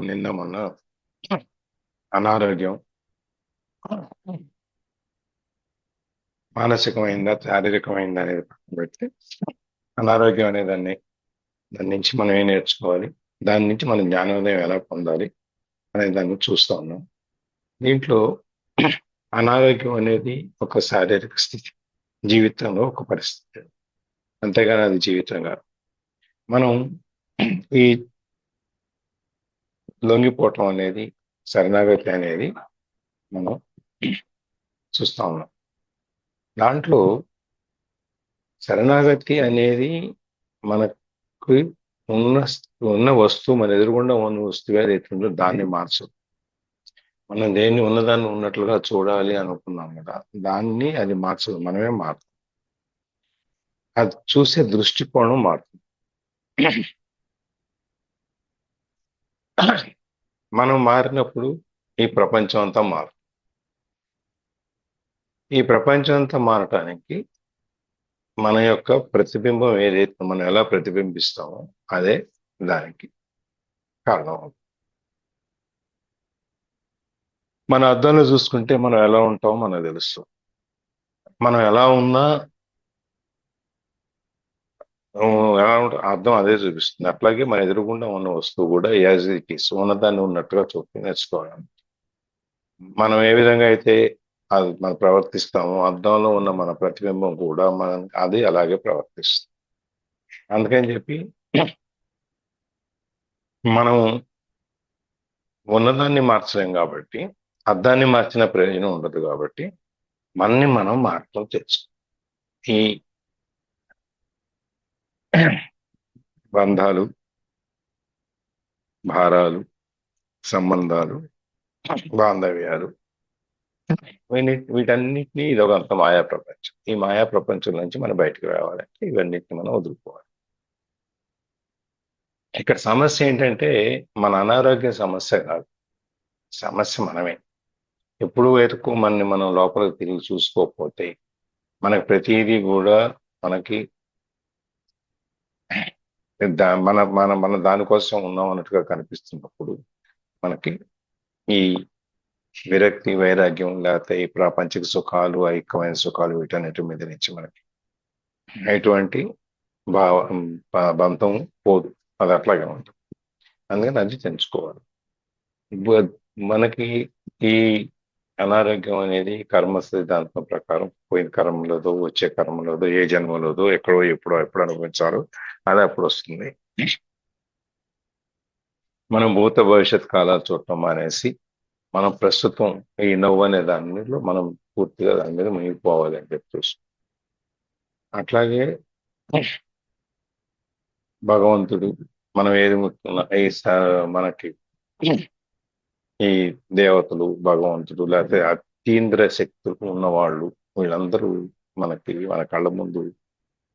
నిన్న మొన్న అనారోగ్యం మానసికమైందా శారీరకమైందా అనేది పక్కన పెడితే అనారోగ్యం అనే దాని నుంచి మనం ఏం నేర్చుకోవాలి, దాని నుంచి మనం జ్ఞానోదయం ఎలా పొందాలి అనే దాన్ని చూస్తా ఉన్నాం. దీంట్లో అనారోగ్యం అనేది ఒక శారీరక స్థితి, జీవితంలో ఒక పరిస్థితి, అంతేగాని అది జీవితం కాదు. మనం ఈ లొంగిపోవటం అనేది, శరణాగతి అనేది మనం చూస్తా ఉన్నాం. దాంట్లో శరణాగతి అనేది మనకు ఉన్న ఉన్న వస్తువు, మన ఎదురుగుండా ఉన్న వస్తువు ఏదైతే ఉందో దాన్ని మార్చదు. మనం దేన్ని ఉన్నదాన్ని ఉన్నట్లుగా చూడాలి అనుకున్నాం కదా, దాన్ని అది మార్చదు, మనమే మారుతాం. అది చూసే దృష్టికోణం మారుతుంది. మనం మారినప్పుడు ఈ ప్రపంచం అంతా మారుతుంది. ఈ ప్రపంచం అంతా మారటానికి మన యొక్క ప్రతిబింబం ఏదైతే మనం ఎలా ప్రతిబింబిస్తామో అదే దానికి కారణం. మన అద్దంలో చూసుకుంటే మనం ఎలా ఉంటామో మనకు తెలుస్తుంది. మనం ఎలా ఉన్నా ఎలా ఉంటా అర్థం అదే చూపిస్తుంది. అట్లాగే మన ఎదురుగుండా ఉన్న వస్తువు కూడా యాజ్ ఇట్ ఈస్ ఉన్నదాన్ని ఉన్నట్టుగా చూపి నేర్చుకోవాలి. మనం ఏ విధంగా అయితే అది మనం ప్రవర్తిస్తామో అద్దంలో ఉన్న మన ప్రతిబింబం కూడా మనం అది అలాగే ప్రవర్తిస్తుంది. అందుకని చెప్పి మనం ఉన్నదాన్ని మార్చలేం కాబట్టి, అద్దాన్ని మార్చిన ప్రయోజనం ఉండదు కాబట్టి మనని మనం మార్చడం తెలుసు. ఈ బంధాలు, భారాలు, సంబంధాలు, బాంధవ్యాలు, వీటన్నిటినీ ఇది ఒక అంత మాయా ప్రపంచం. ఈ మాయా ప్రపంచం నుంచి మనం బయటకు రావాలంటే ఇవన్నిటిని మనం వదులుకోవాలి. ఇక్కడ సమస్య ఏంటంటే మన అనారోగ్య సమస్య కాదు, సమస్య మనమే. ఎప్పుడు వరకు మనని మనం లోపలికి తిరిగి చూసుకోకపోతే మనకి ప్రతిదీ కూడా మనకి మన మన మన దానికోసం ఉన్నాం అన్నట్టుగా కనిపిస్తున్నప్పుడు మనకి ఈ విరక్తి, వైరాగ్యం, లేకపోతే ఈ ప్రాపంచిక సుఖాలు, ఐక్యమైన సుఖాలు, వీటన్నిటి మీద నుంచి మనకి ఎటువంటి బంధం పోదు, అది అట్లాగే ఉంటుంది. అందుకని అది తెంచుకోవాలి. మనకి ఈ అనారోగ్యం అనేది కర్మ సిద్ధాంతం ప్రకారం పోయిన కర్మలోదో, వచ్చే కర్మలోదో, ఏ జన్మలోదో, ఎక్కడో ఎప్పుడు అనుభవించాలో అది అప్పుడు వస్తుంది. మనం భూత భవిష్యత్ కాలాలు చూడటం మానేసి మనం ప్రస్తుతం ఈ నవ్వు అనే దానిలో మనం పూర్తిగా దాని మీద మునిగిపోవాలి అని చెప్పి చూస్తాం. అట్లాగే భగవంతుడు మనం ఏది మనకి ఈ దేవతలు, భగవంతుడు, లేకపోతే అతీంద్ర శక్తులు ఉన్నవాళ్ళు, వీళ్ళందరూ మన కళ్ళ ముందు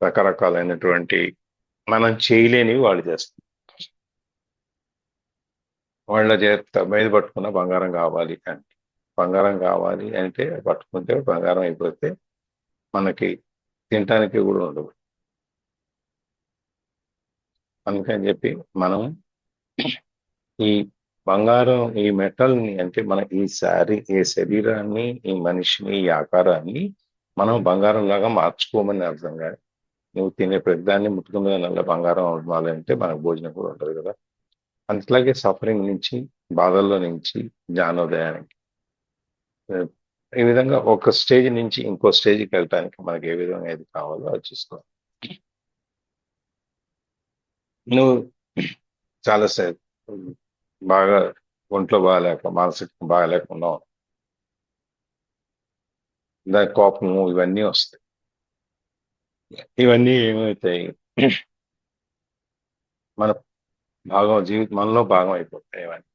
రకరకాలైనటువంటి మనం చేయలేనివి వాళ్ళు చేస్తారు. వాళ్ళ చేత మీద పట్టుకున్న బంగారం కావాలి అంటే, బంగారం కావాలి అంటే పట్టుకుంటే బంగారం అయిపోతే మనకి తినటానికి కూడా ఉండదు. అందుకని చెప్పి మనం ఈ బంగారం, ఈ మెటల్ని, అంటే మన ఈ శరీరాన్ని, ఈ మనిషిని, ఈ ఆకారాన్ని మనం బంగారం లాగా మార్చుకోమని అర్థం. కానీ నువ్వు తినే ప్రతిదాన్ని ముట్టుకునే నల్ల బంగారం అవ్వాలంటే మనకు భోజనం కూడా ఉంటుంది కదా. అట్లాగే సఫరింగ్ నుంచి, బాధల్లో నుంచి జ్ఞానోదయానికి, ఈ విధంగా ఒక స్టేజ్ నుంచి ఇంకో స్టేజ్కి వెళ్ళటానికి మనకి ఏ విధంగా ఏది కావాలో అది చూసుకోవాలి. నువ్వు చాలా బాగా ఒంట్లో బాగాలేక, మానసిక బాగాలేకుండా దాని కోపము ఇవన్నీ వస్తాయి. ఇవన్నీ ఏమవుతాయి, మన మనలో భాగం అయిపోతాయి. ఇవన్నీ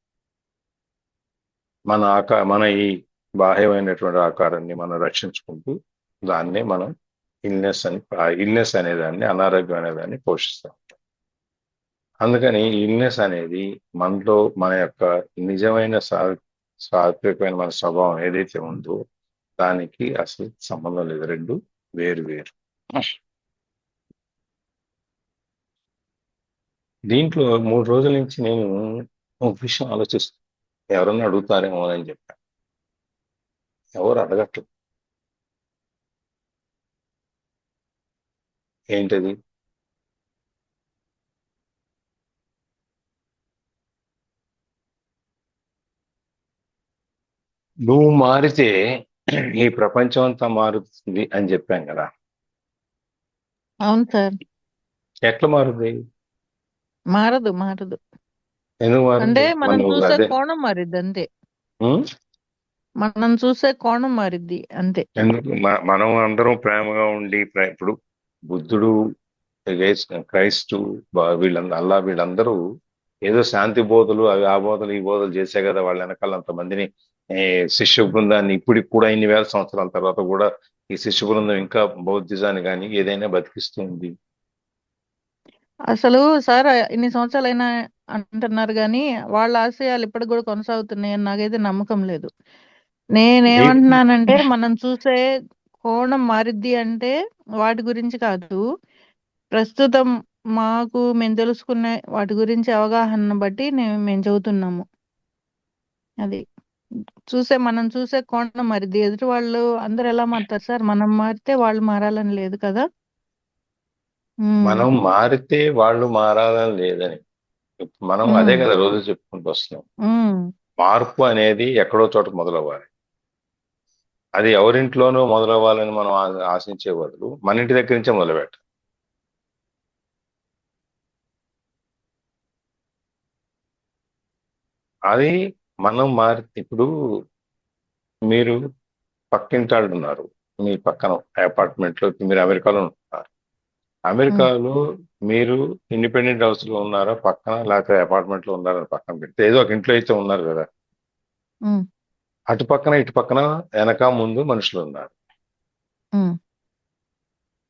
మన ఈ బాహ్యమైనటువంటి ఆకారాన్ని మనం రక్షించుకుంటూ దాన్నే మనం ఇల్నెస్ అనేదాన్ని, అనారోగ్యం అనేదాన్ని పోషిస్తాం. అందుకని ఇల్నెస్ అనేది మనలో మన యొక్క నిజమైన సాత్వికమైన మన స్వభావం ఏదైతే ఉందో దానికి అసలు సంబంధం లేదు. రెండు వేరు వేరు. దీంట్లో 3 రోజుల నుంచి నేను ఒక విషయం ఆలోచిస్తూ ఎవరన్నా అడుగుతారేమో అని చెప్పాను. ఎవరు అడగట్లేదు. ఏంటది? నువ్వు మారితే ఈ ప్రపంచం అంతా మారుతుంది అని చెప్పాం కదా. అవును సార్. ఎట్లా మారుతుంది? మారదు మారదు. ఎందుకు అంటే మారుతుంది? మనం మనం చూసే అదే. కోణం మారిద్ది అంతే. ఉం? మనం చూసే కోణం మారిద్ది అంతే. ఎందుకు మనం అందరం ప్రేమగా ఉండి ఇప్పుడు బుద్ధుడు, క్రైస్తు, వీళ్ళందరూ, అల్లా, వీళ్ళందరూ ఏదో శాంతి బోధలు, అవి ఆ బోధలు ఈ బోధలు చేసే కదా వాళ్ళ వెనకాల అంతమందిని, శిష్య బృందాన్ని ఇప్పటికి కూడా ఇన్ని వేల సంవత్సరాల తర్వాత కూడా ఈ శిష్య బృందం ఇంకా బౌద్ధిజాన్ని కానీ ఏదైనా బతికిస్తుంది. అసలు సార్ ఇన్ని సంవత్సరాలైనా అంటున్నారు కానీ వాళ్ళ ఆశయాలు ఇప్పటికి కూడా కొనసాగుతున్నాయని నాకైతే నమ్మకం లేదు. మీకు నేనేమంటున్నానంటే మనం చూసే కోణం మారిద్ది అంటే వాటి గురించి కాదు. ప్రస్తుతం మేము తెలుసుకునే వాటి గురించి అవగాహన బట్టి మేము చెబుతున్నాము. అది మనం చూసే కోణం మారిద్ది. ఎదుటి వాళ్ళు అందరు ఎలా మారుతారు సార్? మనం మారితే వాళ్ళు మారాలని లేదు కదా. ఉమ్, మనం మారితే వాళ్ళు మారాలని లేదని మనం అదే ఉమ్, కదా రోజు చెప్పుకుంటూ వస్తున్నాం. ఉమ్. మార్పు అనేది ఎక్కడో చోట మొదలవ్వాలి. అది ఎవరింట్లోనూ మొదలవ్వాలని మనం ఆశించే బదులు మన ఇంటి దగ్గర నుంచే మొదలుపెట్టాలి. అది మనం మారి ఇప్పుడు మీరు పక్కింటి వాళ్ళు ఉన్నారు, మీ పక్కన అపార్ట్మెంట్ లో, మీరు అమెరికాలో ఉంటున్నారు. ఉమ్, అమెరికాలో మీరు ఇండిపెండెంట్ హౌస్ లో ఉన్నారా పక్కన, లేకపోతే అపార్ట్మెంట్ లో ఉన్నారా పక్కన పెడితే ఏదో ఒక ఇంట్లో అయితే ఉన్నారు కదా. ఉమ్, అటు పక్కన ఇటు పక్కన వెనక ముందు మనుషులు ఉన్నారు. ఉమ్.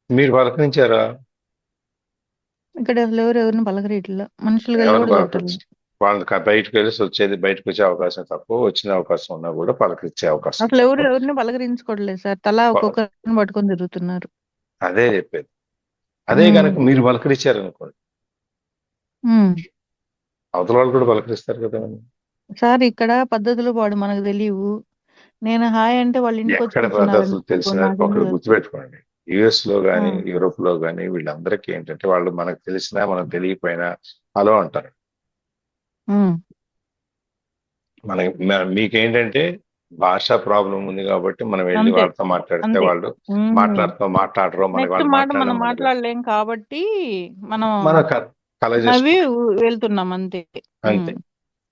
మీరు పలకరించారా? ఇక్కడ అసలు ఎవరిని పలకరియట్లా, మనుషులు గల్లి ఎవరిని కూడా చూడటం. పలకరించి వాళ్ళకి బయటకు వెళ్ళి వచ్చేది, బయటకు వచ్చే అవకాశం తక్కువ, వచ్చిన అవకాశం ఉన్నా కూడా పలకరించే అవకాశం అసలు తక్కువ. ఎవరిని పలకరించుకోవట్లేదు సార్. తలా ప- ఒక్కొక్కరిని పట్టుకొని తిరుగుతున్నారు. అదే చెప్పేది. అదే ఉమ్, కనుక మీరు పలకరించారనుకోండి, ఉమ్. అవతల వాళ్ళు కూడా పలకరిస్తారు కదా. సార్ ఇక్కడ పద్ధతులు వాడు మనకు తెలియవు. నేను హాయ్ అంటే వాళ్ళ ఇంటికి వచ్చి ఎక్కడ పద్ధతులు కూర్చున్నారనుకో తెలిసిన నాకేం ఒకటి తెలుసు. గుర్తుపెట్టుకోండి. యుఎస్ లో కానీ ఉమ్, యూరోప్ లో కానీ వీళ్ళందరికీ ఏంటంటే వాళ్ళు మనకు తెలిసినా మనం తెలియకపోయినా హలో అంటారు. ఉమ్. మీకేంటంటే భాషా ప్రాబ్లం ఉంది కాబట్టి మనం వెళ్ళి అంతే వాళ్ళతో మాట్లాడితే అంతే. వాళ్ళు మాట్లాడరు, మనకి నెక్స్ట్ వాళ్ళు మాట మనం మాట్లాడడం మనకి మాట్లాడలేం కాబట్టి మనం మన కల నవ్వి చేసుకుంటాం. వెళ్తున్నాం అంతే. ఉమ్. అంతే.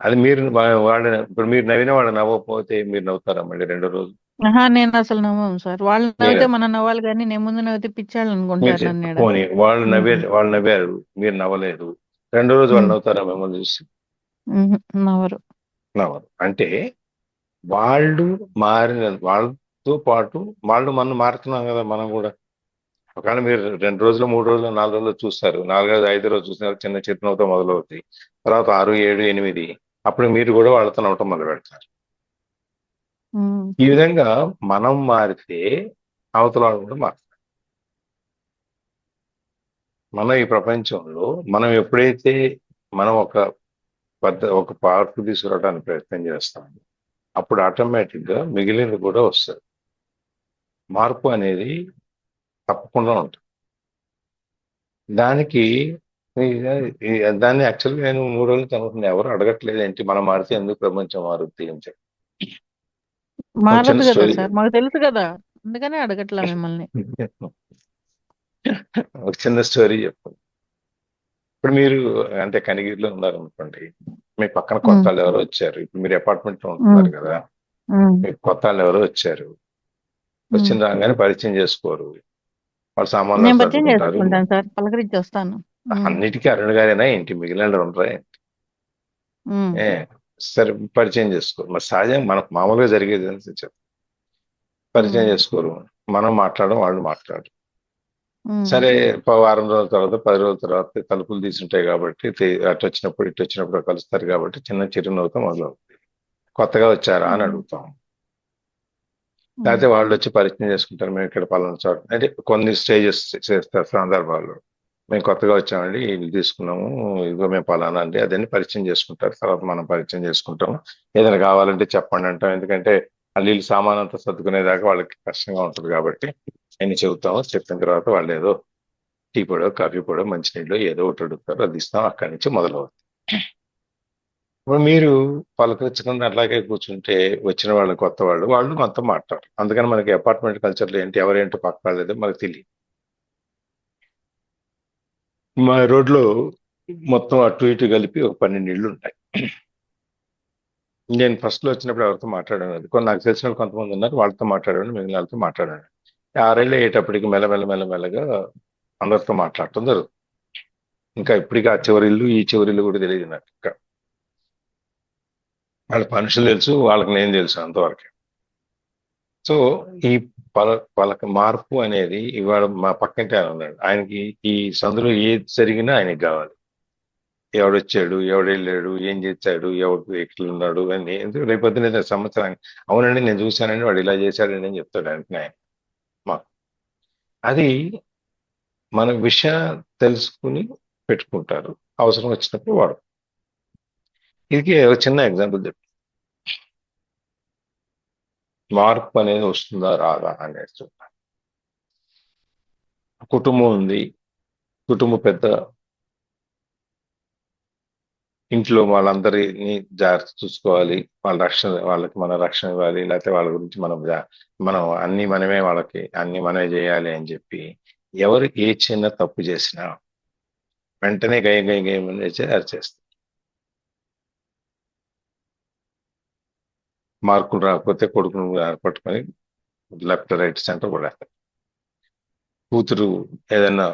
అది మీరు వాళ్ళ ఇప్పుడు మీరు నవ్విన వాళ్ళు నవ్వకపోతే మీరు నవ్వుతారా మళ్ళీ రెండో రోజు? ఆహా, నేను అసలు నవ్వను సార్. వాళ్ళు మీరు నవ్వితే మనం నవ్వాలి కానీ నేను ముందు నవ్వితే పిచ్చాళ్ళు మీరు అనుకుంటారు నన్ను ఈడ. పోనీ ఉమ్, వాళ్ళు నవ్వారు, మీరు నవ్వలేదు, రెండో రోజు వాళ్ళు ఉమ్, నవ్వుతారా మిమ్మల్ని చూసి? ఉమ్. నవ్వరు. నవ్వరు. అంటే వాళ్ళు మారిన వాళ్ళతో పాటు వాళ్ళు మనం మారుతున్నాం కదా మనం కూడా. ఒకవేళ మీరు 2 రోజులు, 3 రోజులు, 4 రోజులు చూస్తారు, 4, 5 రోజు చూసినారు, చిన్న చిరునవ్వుతో మొదలవుతాయి. తర్వాత 6, 7, 8 అప్పుడు మీరు కూడా వాళ్ళతో నవ్వటం మొదలు పెడతారు. ఉమ్, ఈ విధంగా మనం మారితే అవతల వాళ్ళు కూడా మారుతారు. మనం ఈ ప్రపంచంలో మనం ఎప్పుడైతే మనం ఒక మార్పు తీసుకురావడానికి ప్రయత్నం చేస్తాము, అప్పుడు ఆటోమేటిక్ గా మిగిలినది కూడా వస్తుంది. మార్పు అనేది తప్పకుండా ఉంటుంది. దానికి దాన్ని యాక్చువల్గా నేను 3 రోజులు చదువుతున్నా, ఎవరు అడగట్లేదు ఏంటి మనం మారితే ఎందుకు ప్రపంచం మారుద్ది అని చెప్పి. ఒక చిన్న మారదు కదా స్టోరీ సార్, మాకు తెలుసు కదా. అందుకనే అడగట్లా మిమ్మల్ని. ఒక చిన్న స్టోరీ చెప్పు. ఇప్పుడు మీరు అంటే కనిగిరిలో ఉన్నారనుకోండి, మీ పక్కన కొత్త ఉమ్, వాళ్ళు ఎవరో వచ్చారు. ఇప్పుడు మీరు అపార్ట్మెంట్ లో ఉమ్, ఉంటున్నారు కదా, ఉమ్, మీకు కొత్త వాళ్ళు ఎవరో వచ్చారు. ఉమ్. వచ్చిన రాగానే పరిచయం చేసుకోరు. వాళ్ళు సామాన్లు నేను పరిచయం సర్దుకుంటారు. చేసుకుంటాను సార్, పలకరించి వస్తాను. ఉమ్, అన్నిటికీ అరుణ్ గారేనా ఏంటి, మిగిలిన ఉండరా? ఉమ్, ఏ సరే, పరిచయం చేసుకోరు. మరి సహజం మనకు మామూలుగా జరిగేది అని చెప్పి ఉమ్, పరిచయం చేసుకోరు. మనం మాట్లాడడం, వాళ్ళు మాట్లాడరు. ఉమ్, సరే, వారం రోజుల తర్వాత, 10 రోజుల తర్వాత తలుపులు తీసుంటాయి కాబట్టి అటు వచ్చినప్పుడు ఇటు వచ్చినప్పుడు కలుస్తారు కాబట్టి చిన్న చిరునవ్వుతో మొదలవుతుంది. కొత్తగా వచ్చారా అని ఉమ్, అడుగుతాం. ఉమ్, లేకపోతే వాళ్ళు వచ్చి పరిచయం చేసుకుంటారు, మేము ఇక్కడ పలానా చోట అంటే కొన్ని స్టేజెస్ చేస్తారు సందర్భాలు. మేము కొత్తగా వచ్చామండి, ఇల్లు తీసుకున్నాము, ఇదిగో మేము పలానా అండి అదని పరిచయం చేసుకుంటారు. తర్వాత మనం పరిచయం చేసుకుంటాము. ఏదైనా కావాలంటే చెప్పండి అంటాం. ఎందుకంటే వాళ్ళు ఇల్లు సామాన్ అంతా సర్దుకునేదాకా వాళ్ళకి కష్టంగా ఉంటుంది కాబట్టి అన్ని చెబుతాము. చెప్పిన తర్వాత వాళ్ళు ఏదో టీ పొడో కాఫీ పొడో మంచినీళ్ళు ఏదో ఒకటి అడుగుతారు, అది ఇస్తాం. అక్కడి నుంచి మొదలవుతుంది. ఇప్పుడు మీరు పలకరించకుండా అట్లాగే కూర్చుంటే వచ్చిన వాళ్ళు కొత్త వాళ్ళు వాళ్ళు మనతో మాట్లాడరు. అందుకని మనకి అపార్ట్మెంట్ కల్చర్లో ఏంటి, ఎవరేంటో పక్క వాళ్ళేదో మనకు తెలియదు. మా రోడ్లో మొత్తం అటు ఇటు కలిపి ఒక 12 ఇళ్ళు ఉంటాయి. నేను ఫస్ట్ లో వచ్చినప్పుడు ఎవరితో మాట్లాడాను, అది కొన్ని నాకు తెలిసిన వాళ్ళు కొంతమంది ఉన్నారు, వాళ్ళతో మాట్లాడాను, మిగిలిన వాళ్ళతో మాట్లాడాను. 6 ఏళ్ళు అయ్యేటప్పటికి మెల్లమెల్లగా అందరితో మాట్లాడటం జరుగుతుంది. ఇంకా ఇప్పటికీ ఆ చివరి ఇల్లు ఈ చివరి ఇల్లు కూడా తెలియదు నాకు. ఇంకా వాళ్ళ మనుషులు తెలుసు, వాళ్ళకి నేను తెలుసు అంతవరకు. సో ఈ వాళ్ళకి మార్పు అనేది ఇవాళ మా పక్కింటి ఆయన ఉన్నాడు, ఆయనకి ఈ సందులో ఏది జరిగినా ఆయనకి కావాలి. ఎవడొచ్చాడు, ఎవడెళ్ళాడు, ఏం చేశాడు, ఎవడు ఎక్కడ ఉన్నాడు అని. ఎందుకు రేపొద్దున ఏదైనా సంవత్సరం అవునండి నేను చూశానండి వాడు ఇలా చేశాడండి అని చెప్తాడు వెంటనే ఆయన మాకు. అది మన విషయం తెలుసుకుని పెట్టుకుంటారు, అవసరం వచ్చినప్పుడు వాడు. ఇది ఒక చిన్న ఎగ్జాంపుల్ చెప్పి మార్పు అనేది వస్తుందా రాదా అనేది చూద్దాం. కుటుంబం ఉంది, కుటుంబం పెద్ద, ఇంట్లో వాళ్ళందరినీ జాగ్రత్త చూసుకోవాలి, వాళ్ళ రక్షణ, వాళ్ళకి మన రక్షణ ఇవ్వాలి, లేకపోతే వాళ్ళ గురించి మనం అన్ని మనమే, వాళ్ళకి అన్ని మనమే చేయాలి అని చెప్పి ఎవరు ఏ చిన్న తప్పు చేసినా వెంటనే గయ గయ గయమని చేసి అరిచేస్తారు. మార్కులు రాకపోతే కొడుకును పట్టుకొని లెఫ్ట్ రైట్ సెంటర్ కొడేస్తారు. కూతురు ఏదైనా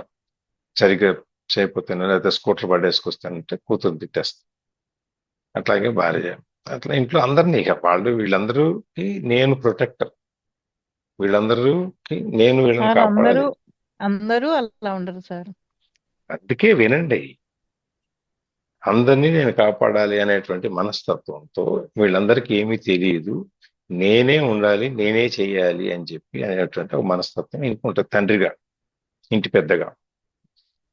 సరిగ్గా చేయకపోతేనో లేకపోతే స్కూటర్ పడేసుకొస్తానంటే కూతురు తిట్టేస్తారు. అట్లాగే భార్య, అట్లా ఇంట్లో అందరినీ ఇక వాళ్ళు వీళ్ళందరూకి నేను ప్రొటెక్టర్, వీళ్ళందరూకి నేను వీళ్ళని సార్ అందరూ కాపాడాలి. అందరూ అలా ఉండరు సార్. అందుకే వినండి, అందరినీ నేను కాపాడాలి అనేటువంటి మనస్తత్వంతో వీళ్ళందరికీ ఏమీ తెలియదు, నేనే ఉండాలి, నేనే చేయాలి అని చెప్పి అనేటువంటి ఒక మనస్తత్వం ఇంకుంటుంది. తండ్రిగా, ఇంటి పెద్దగా,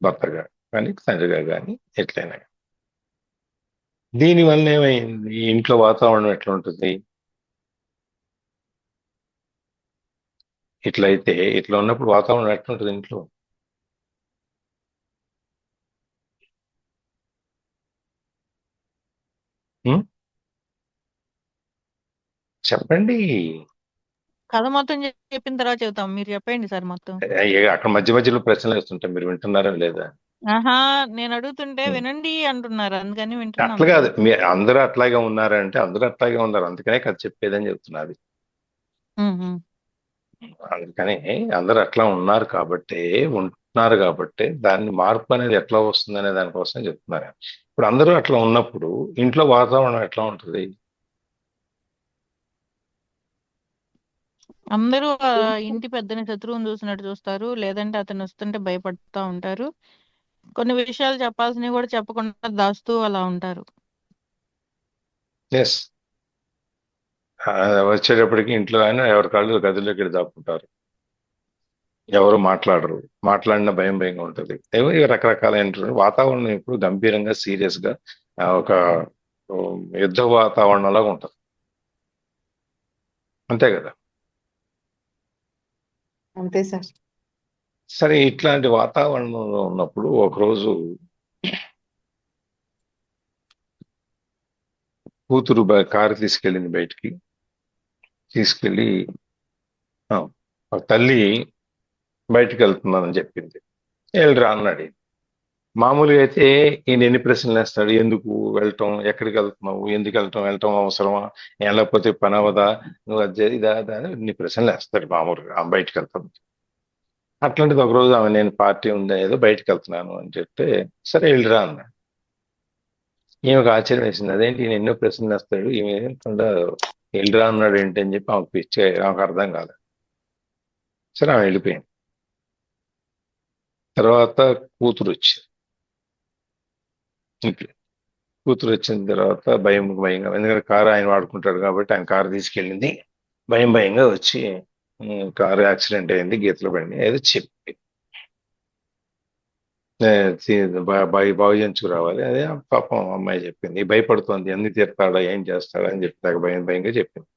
భర్తగా కానీ తండ్రిగా కానీ ఎట్లయినా గానీ. దీనివల్ల ఏమైంది, ఈ ఇంట్లో వాతావరణం ఎట్లా ఉంటుంది, ఇట్లయితే ఇట్లా ఉన్నప్పుడు వాతావరణం ఎట్లా ఉంటుంది ఇంట్లో. ఉం? చెప్పండి. కథ మొత్తం చెప్పిన తర్వాత చెబుతాం, మీరు చెప్పండి సార్ మొత్తం. అక్కడ మధ్య మధ్యలో ప్రశ్నలు వేస్తుంటే మీరు వింటున్నారా లేదా? ఆహా, నేను అడుగుతుంటే ఉం. వినండి అంటున్నారు, అందుకని వింటున్నాం అట్లా కాదు, సార్. అందరూ అట్లాగే ఉన్నారంటే అందరూ అట్లాగే ఉన్నారు, అందుకనే కదా చెప్పేదని చెప్తున్నది. ఉమ్. అందుకని అందరూ అట్లా ఉన్నారు కాబట్టి, ఉంటున్నారు కాబట్టి దాన్ని మార్పు అనేది ఎట్లా వస్తుంది అనే దానికోసం చెప్తున్నారు. ఇప్పుడు అందరూ అట్లా ఉన్నప్పుడు ఇంట్లో వాతావరణం ఎట్లా ఉంటుంది. అందరూ ఆ ఇంటి పెద్దని శత్రువుని చూసినట్టు చూస్తారు, లేదంటే అతను వస్తుంటే భయపడుతూ ఉంటారు. కొన్ని విషయాలు చెప్పాల్సినవి కూడా చెప్పకుండా దాస్తూ అలా ఉంటారు. ఎస్, వచ్చేటప్పటికి ఇంట్లో ఆయన ఎవరి కాళ్ళు గదిలోకి వెళ్ళి దాక్కుంటారు, ఎవరు మాట్లాడరు, మాట్లాడిన భయం భయంగా ఉంటుంది. ఏవో ఇక రకరకాలైనటువంటి వాతావరణం ఇప్పుడు గంభీరంగా సీరియస్ గా ఒక యుద్ధ వాతావరణంలాగా ఉంటుంది, అంతే కదా. అంతే సార్. సరే ఇట్లాంటి వాతావరణంలో ఉన్నప్పుడు ఒకరోజు కూతురు కారు తీసుకెళ్ళింది బయటికి, తీసుకెళ్ళి ఆ, ఆ తల్లి బయటికి వెళ్తున్నానని చెప్పింది. వెళ్ళిరా అన్నాడు. మామూలుగా అయితే ఈయన ఎన్ని ప్రశ్నలు వేస్తాడు, ఎందుకు వెళ్ళటం, ఎక్కడికి వెళ్తున్నావు, ఎందుకు వెళ్ళటం, వెళ్ళటం అవసరమా, వెళ్ళకపోతే పని అవదా, నువ్వు అది ఇదా అదా అని ఇన్ని ప్రశ్నలు వేస్తాడు మామూలుగా ఆమె బయటికి వెళ్తాం. అట్లాంటిది ఒకరోజు ఆమె నేను పార్టీ ఉందా ఏదో బయటికి వెళ్తున్నాను అని చెప్తే సరే వెళ్ళిరా అన్నాడు. ఈమెకు ఆశ్చర్యం వేసింది, అదేంటి ఈయన ఎన్నో ప్రశ్నలు వేస్తాడు, ఈమె ఏంటంటే వెళ్ళిరా అన్నాడు ఏంటి అని చెప్పి ఆమెకు పిచ్చే, ఆమెకు అర్థం కాలేదు. సరే ఆమె వెళ్ళిపోయింది. తర్వాత కూతురు వచ్చింది ఇంట్లో. కూతురు వచ్చిన తర్వాత భయంగా, ఎందుకంటే కారు ఆయన వాడుకుంటాడు కాబట్టి ఆయన కారు తీసుకెళ్ళింది. భయంగా వచ్చి కారు యాక్సిడెంట్ అయింది, గీతలు పడింది ఏదో చెప్పి ఏ, బాగు చేయించుకు రావాలి. అదే పాపం అమ్మాయి చెప్పింది భయపడుతోంది, ఎన్ని తీరుతాడా ఏం చేస్తాడా అని చెప్పి నాకు భయంగా చెప్పింది.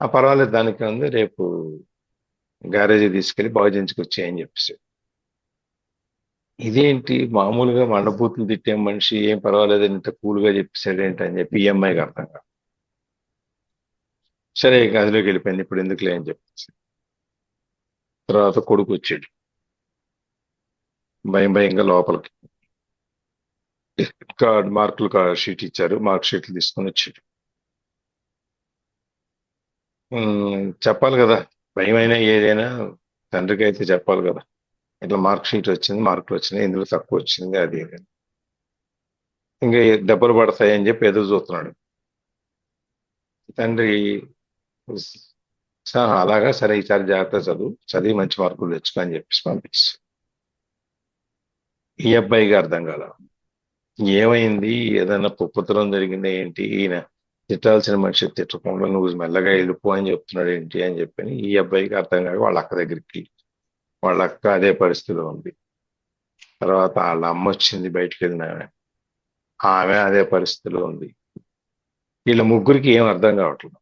ఆ పర్వాలేదు దానికి ఉంది, రేపు గ్యారేజీ తీసుకెళ్లి బాగు చేయించుకొచ్చి అని చెప్పేసి. ఇదేంటి మామూలుగా మండబూతులు తిట్టే మనిషి ఏం పర్వాలేదు ఇంత కూల్గా చెప్పేసాడు ఏంటి అని చెప్పి ఈఎంఐకి అర్థం కాదు. సరే గదిలోకి వెళ్ళిపోయింది, ఇప్పుడు ఎందుకులే అని చెప్పేసి. తర్వాత కొడుకు వచ్చాడు భయంగా లోపలికి. మార్కులు షీట్ ఇచ్చారు, మార్క్ షీట్లు తీసుకొని వచ్చాడు. చెప్పాలి కదా, భయమైనా ఏదైనా తండ్రికి అయితే చెప్పాలి కదా. ఇట్లా మార్క్ షీట్ వచ్చింది, మార్కులు వచ్చినాయి, ఇందులో తక్కువ వచ్చింది అది ఇది అని. ఇంకా దెబ్బలు పడతాయి అని చెప్పి ఎదురు చూస్తున్నాడు తండ్రి. అలాగా సరే ఈసారి జాగ్రత్త చదివి మంచి మార్కులు తెచ్చుకో అని చెప్పేసి పంపించి. ఈ అబ్బాయికి అర్థం కాల ఏమైంది, ఏదైనా పుప్పుతనం జరిగింది ఏంటి, ఈయన తిట్టాల్సిన మనిషి తిట్టకుండా నువ్వు మెల్లగా వెళ్ళిపో అని చెప్తున్నాడు ఏంటి అని చెప్పని ఈ అబ్బాయికి అర్థం కాక వాళ్ళ అక్క దగ్గరికి, వాళ్ళ అక్క అదే పరిస్థితిలో ఉంది. తర్వాత వాళ్ళ అమ్మ వచ్చింది బయటికి వెళ్ళిన ఆమె అదే పరిస్థితిలో ఉంది. వీళ్ళ ముగ్గురికి ఏం అర్థం కావట్లేదు.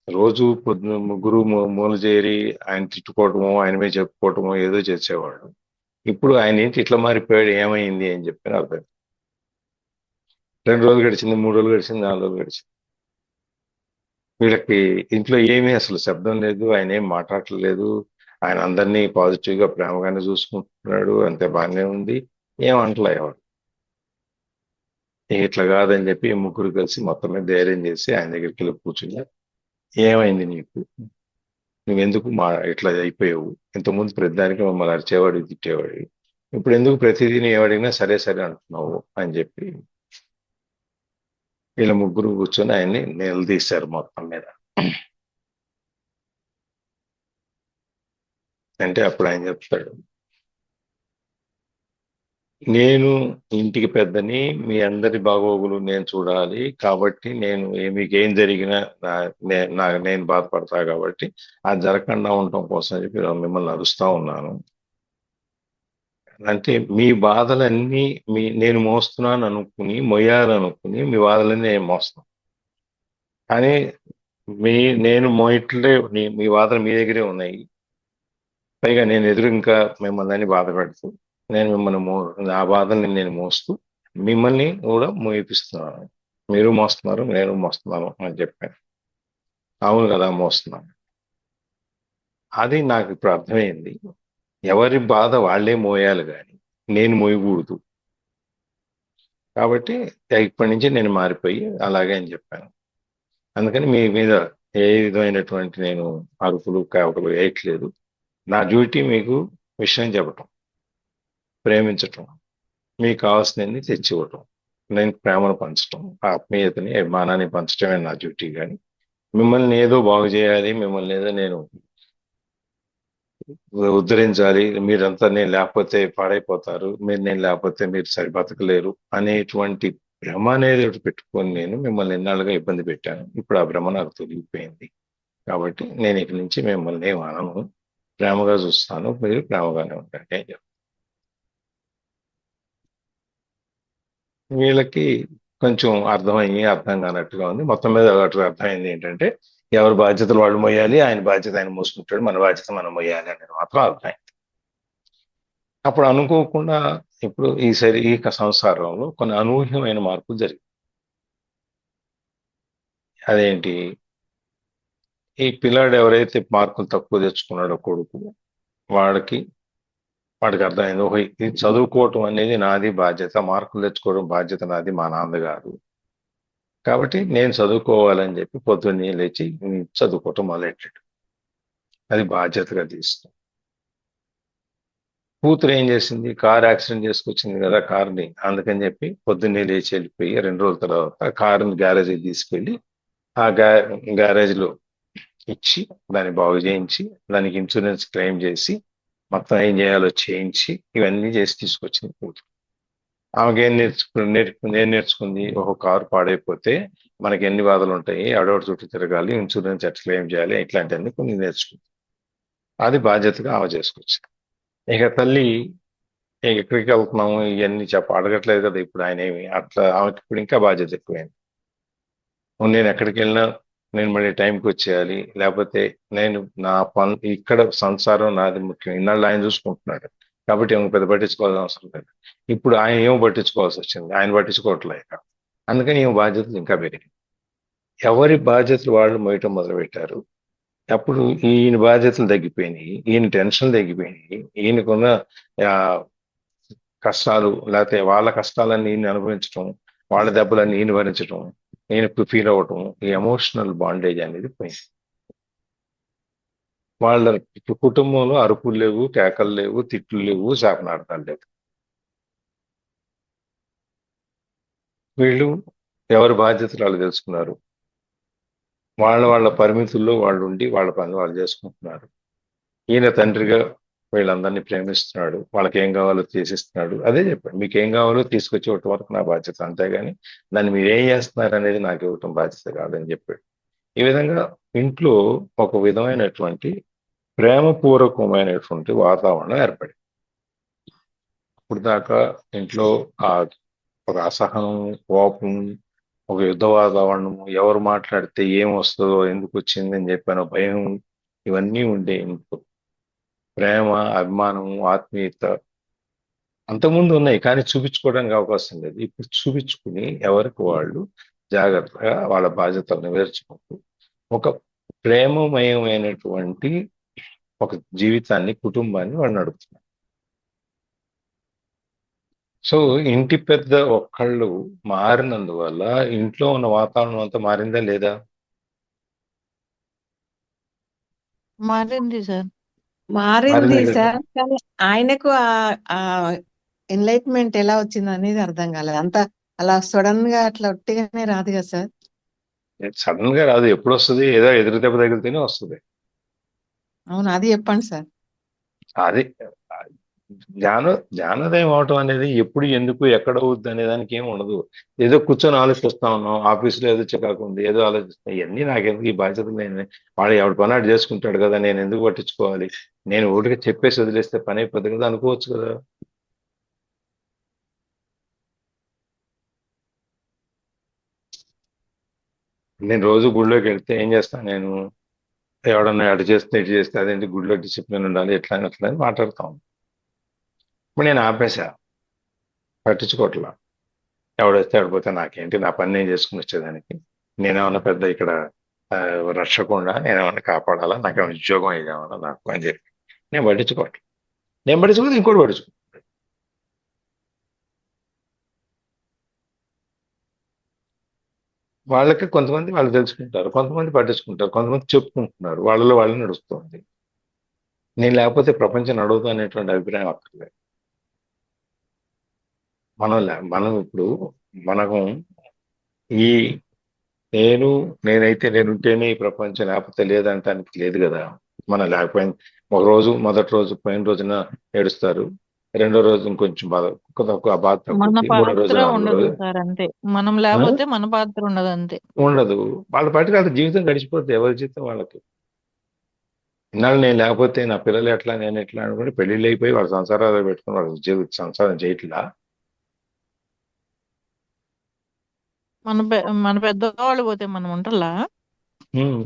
రోజు పొద్దున ముగ్గురు మూల చేరి ఆయన తిట్టుకోవటమో ఆయన మీద చెప్పుకోవటమో ఏదో చేసేవాడు. ఇప్పుడు ఆయన ఏంటి ఇట్లా మారిపోయాడు, ఏమైంది అని చెప్పి అర్థం. 2 రోజులు గడిచింది, 3 రోజులు గడిచింది, 4 రోజులు గడిచింది. వీళ్ళకి ఇంట్లో ఏమీ అసలు శబ్దం లేదు, ఆయన ఏం మాట్లాడట్లేదు. ఆయన అందరినీ పాజిటివ్ గా ప్రేమగానే చూసుకుంటున్నాడు, అంతే బాగానే ఉంది, ఏమంటలే ఎవరు. ఇట్లా కాదని చెప్పి ముగ్గురు కలిసి మొత్తం మీద ధైర్యం చేసి ఆయన దగ్గరికి వెళ్ళి కూర్చుని, ఏమైంది నీకు, నువ్వెందుకు ఇట్లా అయిపోయావు, ఇంతకుముందు ప్రతిదానికి మమ్మల్ని అరిచేవాడు తిట్టేవాడు, ఇప్పుడు ఎందుకు ప్రతిదీ నువ్వు ఏమడిగినా సరే సరే అంటున్నావు అని చెప్పి వీళ్ళ ముగ్గురు కూర్చొని ఆయన్ని నిలదీశారు మొత్తం మీద. అంటే అప్పుడు ఆయన చెప్తాడు, నేను ఇంటికి పెద్దని, మీ అందరి బాగోగులు నేను చూడాలి కాబట్టి మీకేం జరిగినా నేను బాధపడతా కాబట్టి అది జరగకుండా ఉండటం కోసం చెప్పి మిమ్మల్ని అరుస్తా ఉన్నాను. అంటే మీ బాధలన్నీ నేను మోస్తున్నాను అనుకుని మొయ్యాలనుకుని మీ బాధలన్నీ నేను మోస్తాను, కానీ మీ నేను మోయట్లే, మీ బాధలు మీ దగ్గరే ఉన్నాయి. పైగా నేను ఎదురు ఇంకా మిమ్మల్ని అని బాధ పెడుతూ నేను మిమ్మల్ని ఆ బాధల్ని నేను మోస్తూ మిమ్మల్ని కూడా మోయిపిస్తున్నాను. మీరు మోస్తున్నారు, నేను మోస్తున్నాను అని చెప్పాను. అవును కదా, మోస్తున్నాను. అది నాకు ఇప్పుడు అర్థమైంది, ఎవరి బాధ వాళ్ళే మోయాలి కానీ నేను మోయకూడదు. కాబట్టి ఇప్పటి నుంచి నేను మారిపోయి అలాగే అని చెప్పాను. అందుకని మీ మీద ఏ విధమైనటువంటి నేను అరుపులు కావటలు వేయట్లేదు. నా డ్యూటీ మీకు విషయం చెప్పటం, ప్రేమించటం, మీకు కావాల్సినవి తెచ్చివ్వటం, నేను ప్రేమను పంచటం, ఆత్మీయతని అభిమానాన్ని పంచటమే నా డ్యూటీ. కానీ మిమ్మల్ని ఏదో బాగు చేయాలి, మిమ్మల్ని ఏదో నేను ఉద్ధరించాలి, మీరంతా నేను లేకపోతే పాడైపోతారు, నేను లేకపోతే మీరు సరి బతకలేరు అనేటువంటి భ్రమ అనేది ఒకటి పెట్టుకొని నేను మిమ్మల్ని ఎన్నాళ్ళుగా ఇబ్బంది పెట్టాను. ఇప్పుడు ఆ భ్రమ నాకు తొలగిపోయింది కాబట్టి నేను ఇక్కడి నుంచి మిమ్మల్ని ఏం అనను, ప్రేమగా చూస్తాను, మీరు ప్రేమగానే ఉండండి అని చెప్పాను. వీళ్ళకి కొంచెం అర్థం కానట్టుగా ఉంది. మొత్తం మీద అర్థమైంది ఏంటంటే ఎవరి బాధ్యతలు వాళ్ళు మొయ్యాలి, ఆయన బాధ్యత ఆయన మోసుకుంటాడు, మన బాధ్యత మనం మొయ్యాలి అనేది మాత్రం అర్థమైంది. అప్పుడు అనుకోకుండా ఇప్పుడు ఈ సంసారంలో కొన్ని అనూహ్యమైన మార్పులు జరిగాయి. అదేంటి, ఈ పిల్లాడు ఎవరైతే మార్కులు తక్కువ తెచ్చుకున్నాడో కొడుకు, వాడికి అర్థమైంది, ఓహో ఇది చదువుకోవటం అనేది నాది బాధ్యత, మార్కులు తెచ్చుకోవడం బాధ్యత నాది, మా నాన్న కాదు. కాబట్టి నేను చదువుకోవాలని చెప్పి పొద్దున్నే లేచి చదువుకోవటం మొదలెట్టాడు. అది బాధ్యతగా తీసుకుని. కూతురు ఏం చేసింది, కార్ యాక్సిడెంట్ చేసుకొచ్చింది కదా కార్ని, అందుకని చెప్పి పొద్దున్నే లేచి వెళ్ళిపోయి 2 రోజుల తర్వాత కారుని గ్యారేజీకి తీసుకెళ్ళి ఆ గ్యారేజ్లో ఇచ్చి దాన్ని బాగు చేయించి దానికి ఇన్సూరెన్స్ క్లెయిమ్ చేసి మొత్తం ఏం చేయాలో చేయించి ఇవన్నీ చేసి తీసుకొచ్చింది కూతురు. ఆమెకి ఏం నేర్చుకుంది, ఒక కారు పాడైపోతే మనకి ఎన్ని బాధలు ఉంటాయి, అడవాడు చుట్టూ తిరగాలి, ఇన్సూరెన్స్ ఎట్లా క్లెయిమ్ చేయాలి, ఇట్లాంటివన్నీ కొన్ని నేర్చుకుంది. అది బాధ్యతగా ఆమె చేసుకొచ్చింది. ఇక తల్లి ఎక్కడికి వెళ్తున్నాము ఇవన్నీ అడగట్లేదు కదా ఇప్పుడు ఆయన ఏమి అట్లా ఆమెకి ఇప్పుడు ఇంకా బాధ్యత ఎక్కువైంది. నేను ఎక్కడికి వెళ్ళినా నేను మళ్ళీ టైంకి వచ్చేయాలి, లేకపోతే నేను నా పని ఇక్కడ సంసారం నాది ముఖ్యం. ఇన్నాళ్ళు ఆయన చూసుకుంటున్నాడు కాబట్టి ఏమో పెద్ద పట్టించుకోవాల్సిన అవసరం లేదు. ఇప్పుడు ఆయన ఏమో పట్టించుకోవాల్సి వచ్చింది, ఆయన పట్టించుకోవట్లే ఇక. అందుకని ఈమె బాధ్యతలు ఇంకా పెరిగింది. ఎవరి బాధ్యతలు వాళ్ళు మోయటం మొదలుపెట్టారు. అప్పుడు ఈయన బాధ్యతలు తగ్గిపోయినాయి, ఈయన టెన్షన్ తగ్గిపోయినాయి, ఈయనకున్న ఆ, కష్టాలు లేకపోతే వాళ్ళ కష్టాలన్నీ ఈయన అనుభవించడం, వాళ్ళ దెబ్బలన్నీ ఈయన భరించడం, నేను ఫీల్ అవ్వటం, ఈ ఎమోషనల్ బాండేజ్ అనేది పోయింది. వాళ్ళ కుటుంబంలో అరుపులు లేవు, కేకలు లేవు, తిట్లు లేవు, శాపనార్థాలు లేవు. వీళ్ళు ఎవరి బాధ్యతలు వాళ్ళు తెలుసుకున్నారు. వాళ్ళ వాళ్ళ పరిమితుల్లో వాళ్ళు ఉండి వాళ్ళ పని వాళ్ళు చేసుకుంటున్నారు. ఈయన తండ్రిగా వీళ్ళందరినీ ప్రేమిస్తున్నాడు, వాళ్ళకి ఏం కావాలో తీసిస్తున్నాడు. అదే చెప్పాడు, మీకు ఏం కావాలో తీసుకొచ్చి ఒకటి వరకు నా బాధ్యత, అంతేగాని దాన్ని మీరు ఏం చేస్తున్నారు అనేది నాకు ఇవ్వటం బాధ్యత కాదని చెప్పాడు. ఈ విధంగా ఇంట్లో ఒక విధమైనటువంటి ప్రేమపూర్వకమైనటువంటి వాతావరణం ఏర్పడింది. ఇప్పుడు దాకా ఇంట్లో ఆ ఒక అసహనం, కోపం, ఒక యుద్ధ వాతావరణము, ఎవరు మాట్లాడితే ఏం వస్తుందో, ఎందుకు వచ్చింది అని చెప్పాను భయం, ఇవన్నీ ఉండే ఇంట్లో ప్రేమ, అభిమానం, ఆత్మీయత అంతకుముందు ఉన్నాయి, కానీ చూపించుకోవడానికి అవకాశం లేదు. ఇప్పుడు చూపించుకుని ఎవరికి వాళ్ళు జాగ్రత్తగా వాళ్ళ బాధ్యతలు నెరవేర్చుకుంటూ ఒక ప్రేమమయమైనటువంటి ఒక జీవితాన్ని, కుటుంబాన్ని వాళ్ళు నడుపుతున్నారు. సో ఇంటి పెద్ద ఒక్కళ్ళు మారినందువల్ల ఇంట్లో ఉన్న వాతావరణం అంతా మారిందా లేదా? మారింది సార్. మారింది మారిందా లేదా? సార్, కానీ ఆయనకు ఆ ఎన్లైట్మెంట్ ఎలా వచ్చింది అనేది అర్థం కాలేదు. అంత అలా సడన్ గా అట్లా ఒట్టిగానే రాదు కదా సార్. సడన్ గా రాదు, ఎప్పుడు వస్తుంది? ఏదో ఎదురు దెబ్బ తగిలితేనే వస్తుంది. అవును, అది చెప్పండి సార్. అది జ్ఞానోదయం అవటం అనేది ఎప్పుడు, ఎందుకు, ఎక్కడ అవుద్ది అనే దానికి ఏమి ఉండదు. ఏదో కూర్చొని ఆలోచిస్తా ఉన్నాం, ఆఫీసులో ఏదో చికాకు ఉంది, ఏదో ఆలోచిస్తాం, ఇవన్నీ నాకెందుకు, ఈ బాధ్యతలు నేను, వాడు ఎవడి పని వాడు చేసుకుంటాడు కదా, నేను ఎందుకు పట్టించుకోవాలి, నేను ఊరికే చెప్పేసి వదిలేస్తే పని అయిపోద్ది కదా అనుకోవచ్చు కదా. నేను రోజు గుళ్ళోకి వెళ్తే ఏం చేస్తాను, నేను ఎవడన్నా అటు చేస్తే ఇటు చేస్తే అదేంటి గుడిలో డిసిప్లిన్ ఉండాలి, ఎట్లా అని అట్లా అని మాట్లాడతాం. ఇప్పుడు నేను ఆపేసా, పట్టించుకోవట్లా. ఎవడొస్తే ఆడిపోతే నాకేంటి, నా పని నేను చేసుకుని వచ్చేదానికి నేనేమన్నా పెద్ద ఇక్కడ రక్షకుండా, నేనేమన్నా కాపాడాలా, నాకేమైనా ఉద్యోగం ఏదేమన్నా నాకు అని చెప్పి నేను పట్టించుకోవట్లేదు. నేను పట్టించుకోతే ఇంకోటి పట్టించుకో. వాళ్ళకి కొంతమంది వాళ్ళు తెలుసుకుంటారు, కొంతమంది పట్టించుకుంటారు, కొంతమంది చెప్పుకుంటున్నారు, వాళ్ళలో వాళ్ళు నడుస్తుంది. నేను లేకపోతే ప్రపంచం నడవదు అనేటువంటి అభిప్రాయం అక్కర్లేదు. మనం ఇప్పుడు మనకు ఈ నేను నేనైతే నేనుంటేనే ఈ ప్రపంచం, లేకపోతే లేదంటానికి లేదు కదా. మనం లేకపోయిన ఒక రోజు, మొదటి రోజు పోయిన రోజున ఏడుస్తారు, రెండో రోజు ఇంకొంచెం బాధ, ఒక బాధ మన తగ్గుద్ది, మూడో రోజు, పాత్ర నాలుగో ఉండదు రోజు సార్, అంతే. మనం ఆ? లేకపోతే మన పాత్ర ఉండదు, అంతే. ఉండదు. వాళ్ళ పాటికి వాళ్ళ జీవితం గడిచిపోతుంది, ఎవరి జీవితం వాళ్ళకి. ఇన్నాళ్ళు నేను లేకపోతే నా పిల్లలు ఎట్లా, నేను ఎట్లా అనుకుంటే పెళ్లిళ్ళు అయిపోయి వాళ్ళ సంసారాలు పెట్టుకుని వాళ్ళ సంసారం చేయట్లా. మన పెద్దవాళ్ళు పోతే మనం ఉంటలా. హ్మ్.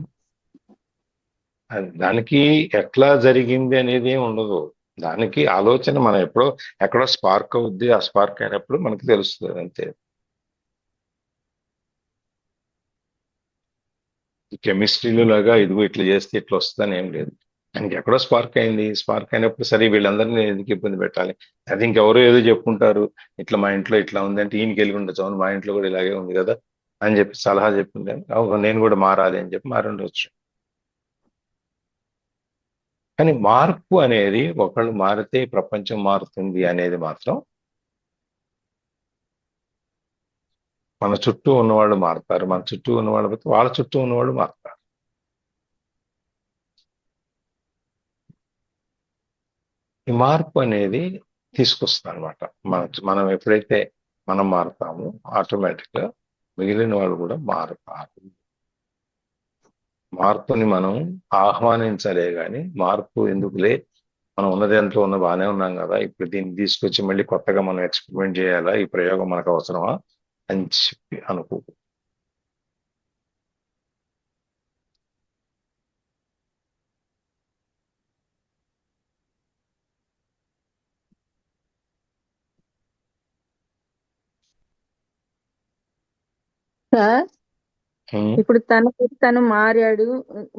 దానికి ఎట్లా జరిగింది అనేది ఏమి ఉండదు. దానికి ఆలోచన మనం ఎక్కడో స్పార్క్ అవుద్ది, ఆ స్పార్క్ అయినప్పుడు మనకి తెలుస్తుంది అంతే. కెమిస్ట్రీలో లాగా ఇదిగో ఇట్లా చేస్తే ఇట్లా వస్తుందని ఏం లేదు. దానికి ఎక్కడో స్పార్క్ అయింది, స్పార్క్ అయినప్పుడు సరే వీళ్ళందరినీ నేను ఎందుకు ఇబ్బంది పెట్టాలి, అది ఇంకెవరో ఏదో చెప్పుకుంటారు, ఇట్లా మా ఇంట్లో ఇట్లా ఉంది అంటే ఈయనకి వెళ్ళి ఉండొచ్చు, అవును మా ఇంట్లో కూడా ఇలాగే ఉంది కదా అని చెప్పి సలహా చెప్పింది, అవును నేను కూడా మారాలి అని చెప్పి మారి ఉండొచ్చు. కానీ మార్పు అనేది, ఒకళ్ళు మారితే ప్రపంచం మారుతుంది అనేది మాత్రం మన చుట్టూ ఉన్నవాళ్ళు మారుతారు, మన చుట్టూ ఉన్నవాళ్ళు పోతే వాళ్ళ చుట్టూ ఉన్నవాళ్ళు మారుతారు. ఈ మార్పు అనేది తీసుకొస్తుంది అనమాట. మనం ఎప్పుడైతే మనం మారుతామో ఆటోమేటిక్ గా మిగిలిన వాళ్ళు కూడా మారుతారు. మార్పుని మనం ఆహ్వానించలే గాని, మార్పు ఎందుకులే, మనం ఉన్నది ఎంతో ఉన్న బాగానే ఉన్నాం కదా, ఇప్పుడు దీన్ని తీసుకొచ్చి మళ్ళీ కొత్తగా మనం ఎక్స్పెరిమెంట్ చేయాలా, ఈ ప్రయోగం మనకు అవసరమా అని చెప్పి అనుకో. సార్ ఉమ్, ఇప్పుడు తను మారాడు,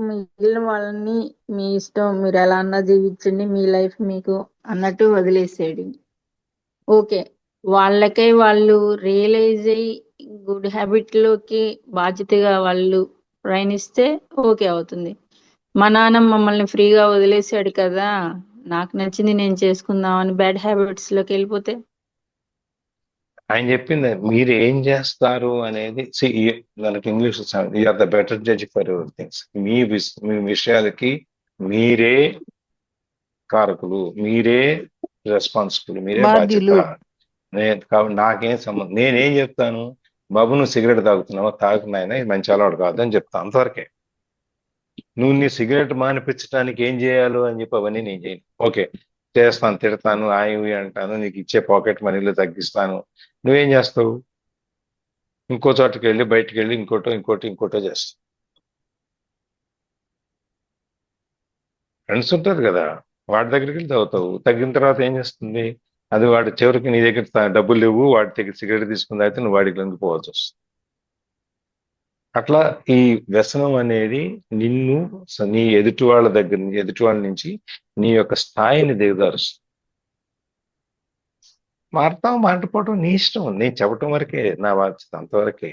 మిగిలిన వాళ్ళని మీ ఇష్టం, మీరు ఎలా అన్నా జీవించండి, మీ లైఫ్ మీకు అన్నట్టు వదిలేసాడు. ఓకే, వాళ్ళకై వాళ్ళు రియలైజ్ అయ్యి గుడ్ హ్యాబిట్ లోకి బాధ్యతగా వాళ్ళు ప్రయాణిస్తే ఓకే అవుతుంది. మా నాన్న మమ్మల్ని ఫ్రీగా వదిలేసాడు కదా, నాకు నచ్చింది నేను చేసుకుందాం అని బ్యాడ్ హ్యాబిట్స్ లోకి వెళ్ళిపోతే ఆయన చెప్పింది మీరు ఏం చేస్తారు అనేది. దానికి English are the better judge for your things. మీ విషయాలకి మీరే కారకులు, మీరే రెస్పాన్సిబుల్, మీరే బాధ్యత. బాధ్యులు. కాబట్టి నాకేం సంబంధం. నేనేం చెప్తాను, బాబు నువ్వు సిగరెట్ తాగుతున్నావా, తాగుతున్నాయన ఇది మంచి అలవాటు కాదు అని చెప్తాను, అంతవరకే. నువ్వు నీ సిగరెట్ మానిపించడానికి ఏం చేయాలో అని చెప్పి అవన్నీ నేను చేయను. ఓకే చేస్తాను, తిడతాను, ఇవి అంటాను, నీకు ఇచ్చే పాకెట్ మనీలు తగ్గిస్తాను. నువ్వేం చేస్తావు, ఇంకో చోటకి వెళ్ళి బయటకు వెళ్ళి ఇంకోటో చేస్తావు. ఫ్రెండ్స్ ఉంటారు కదా, వాడి దగ్గరికి వెళ్ళి తాగుతావు. తగ్గిన తర్వాత ఏం చేస్తుంది, అది వాడి చివరికి నీ దగ్గర డబ్బులు లేవు, వాడి దగ్గర సిగరెట్ తీసుకుని అయితే నువ్వు వాడికి లొంగిపోవాల్సి వస్తుంది. అట్లా ఈ వ్యసనం అనేది నిన్ను నీ ఎదుటి వాళ్ళ దగ్గర నుంచి, ఎదుటి వాళ్ళ నుంచి నీ యొక్క స్థాయిని దిగదారుస్తుంది. మారుతావు మారిపోవటం నీ ఇష్టం, నేను చెప్పటం వరకే నా బాధ్యత, అంతవరకే.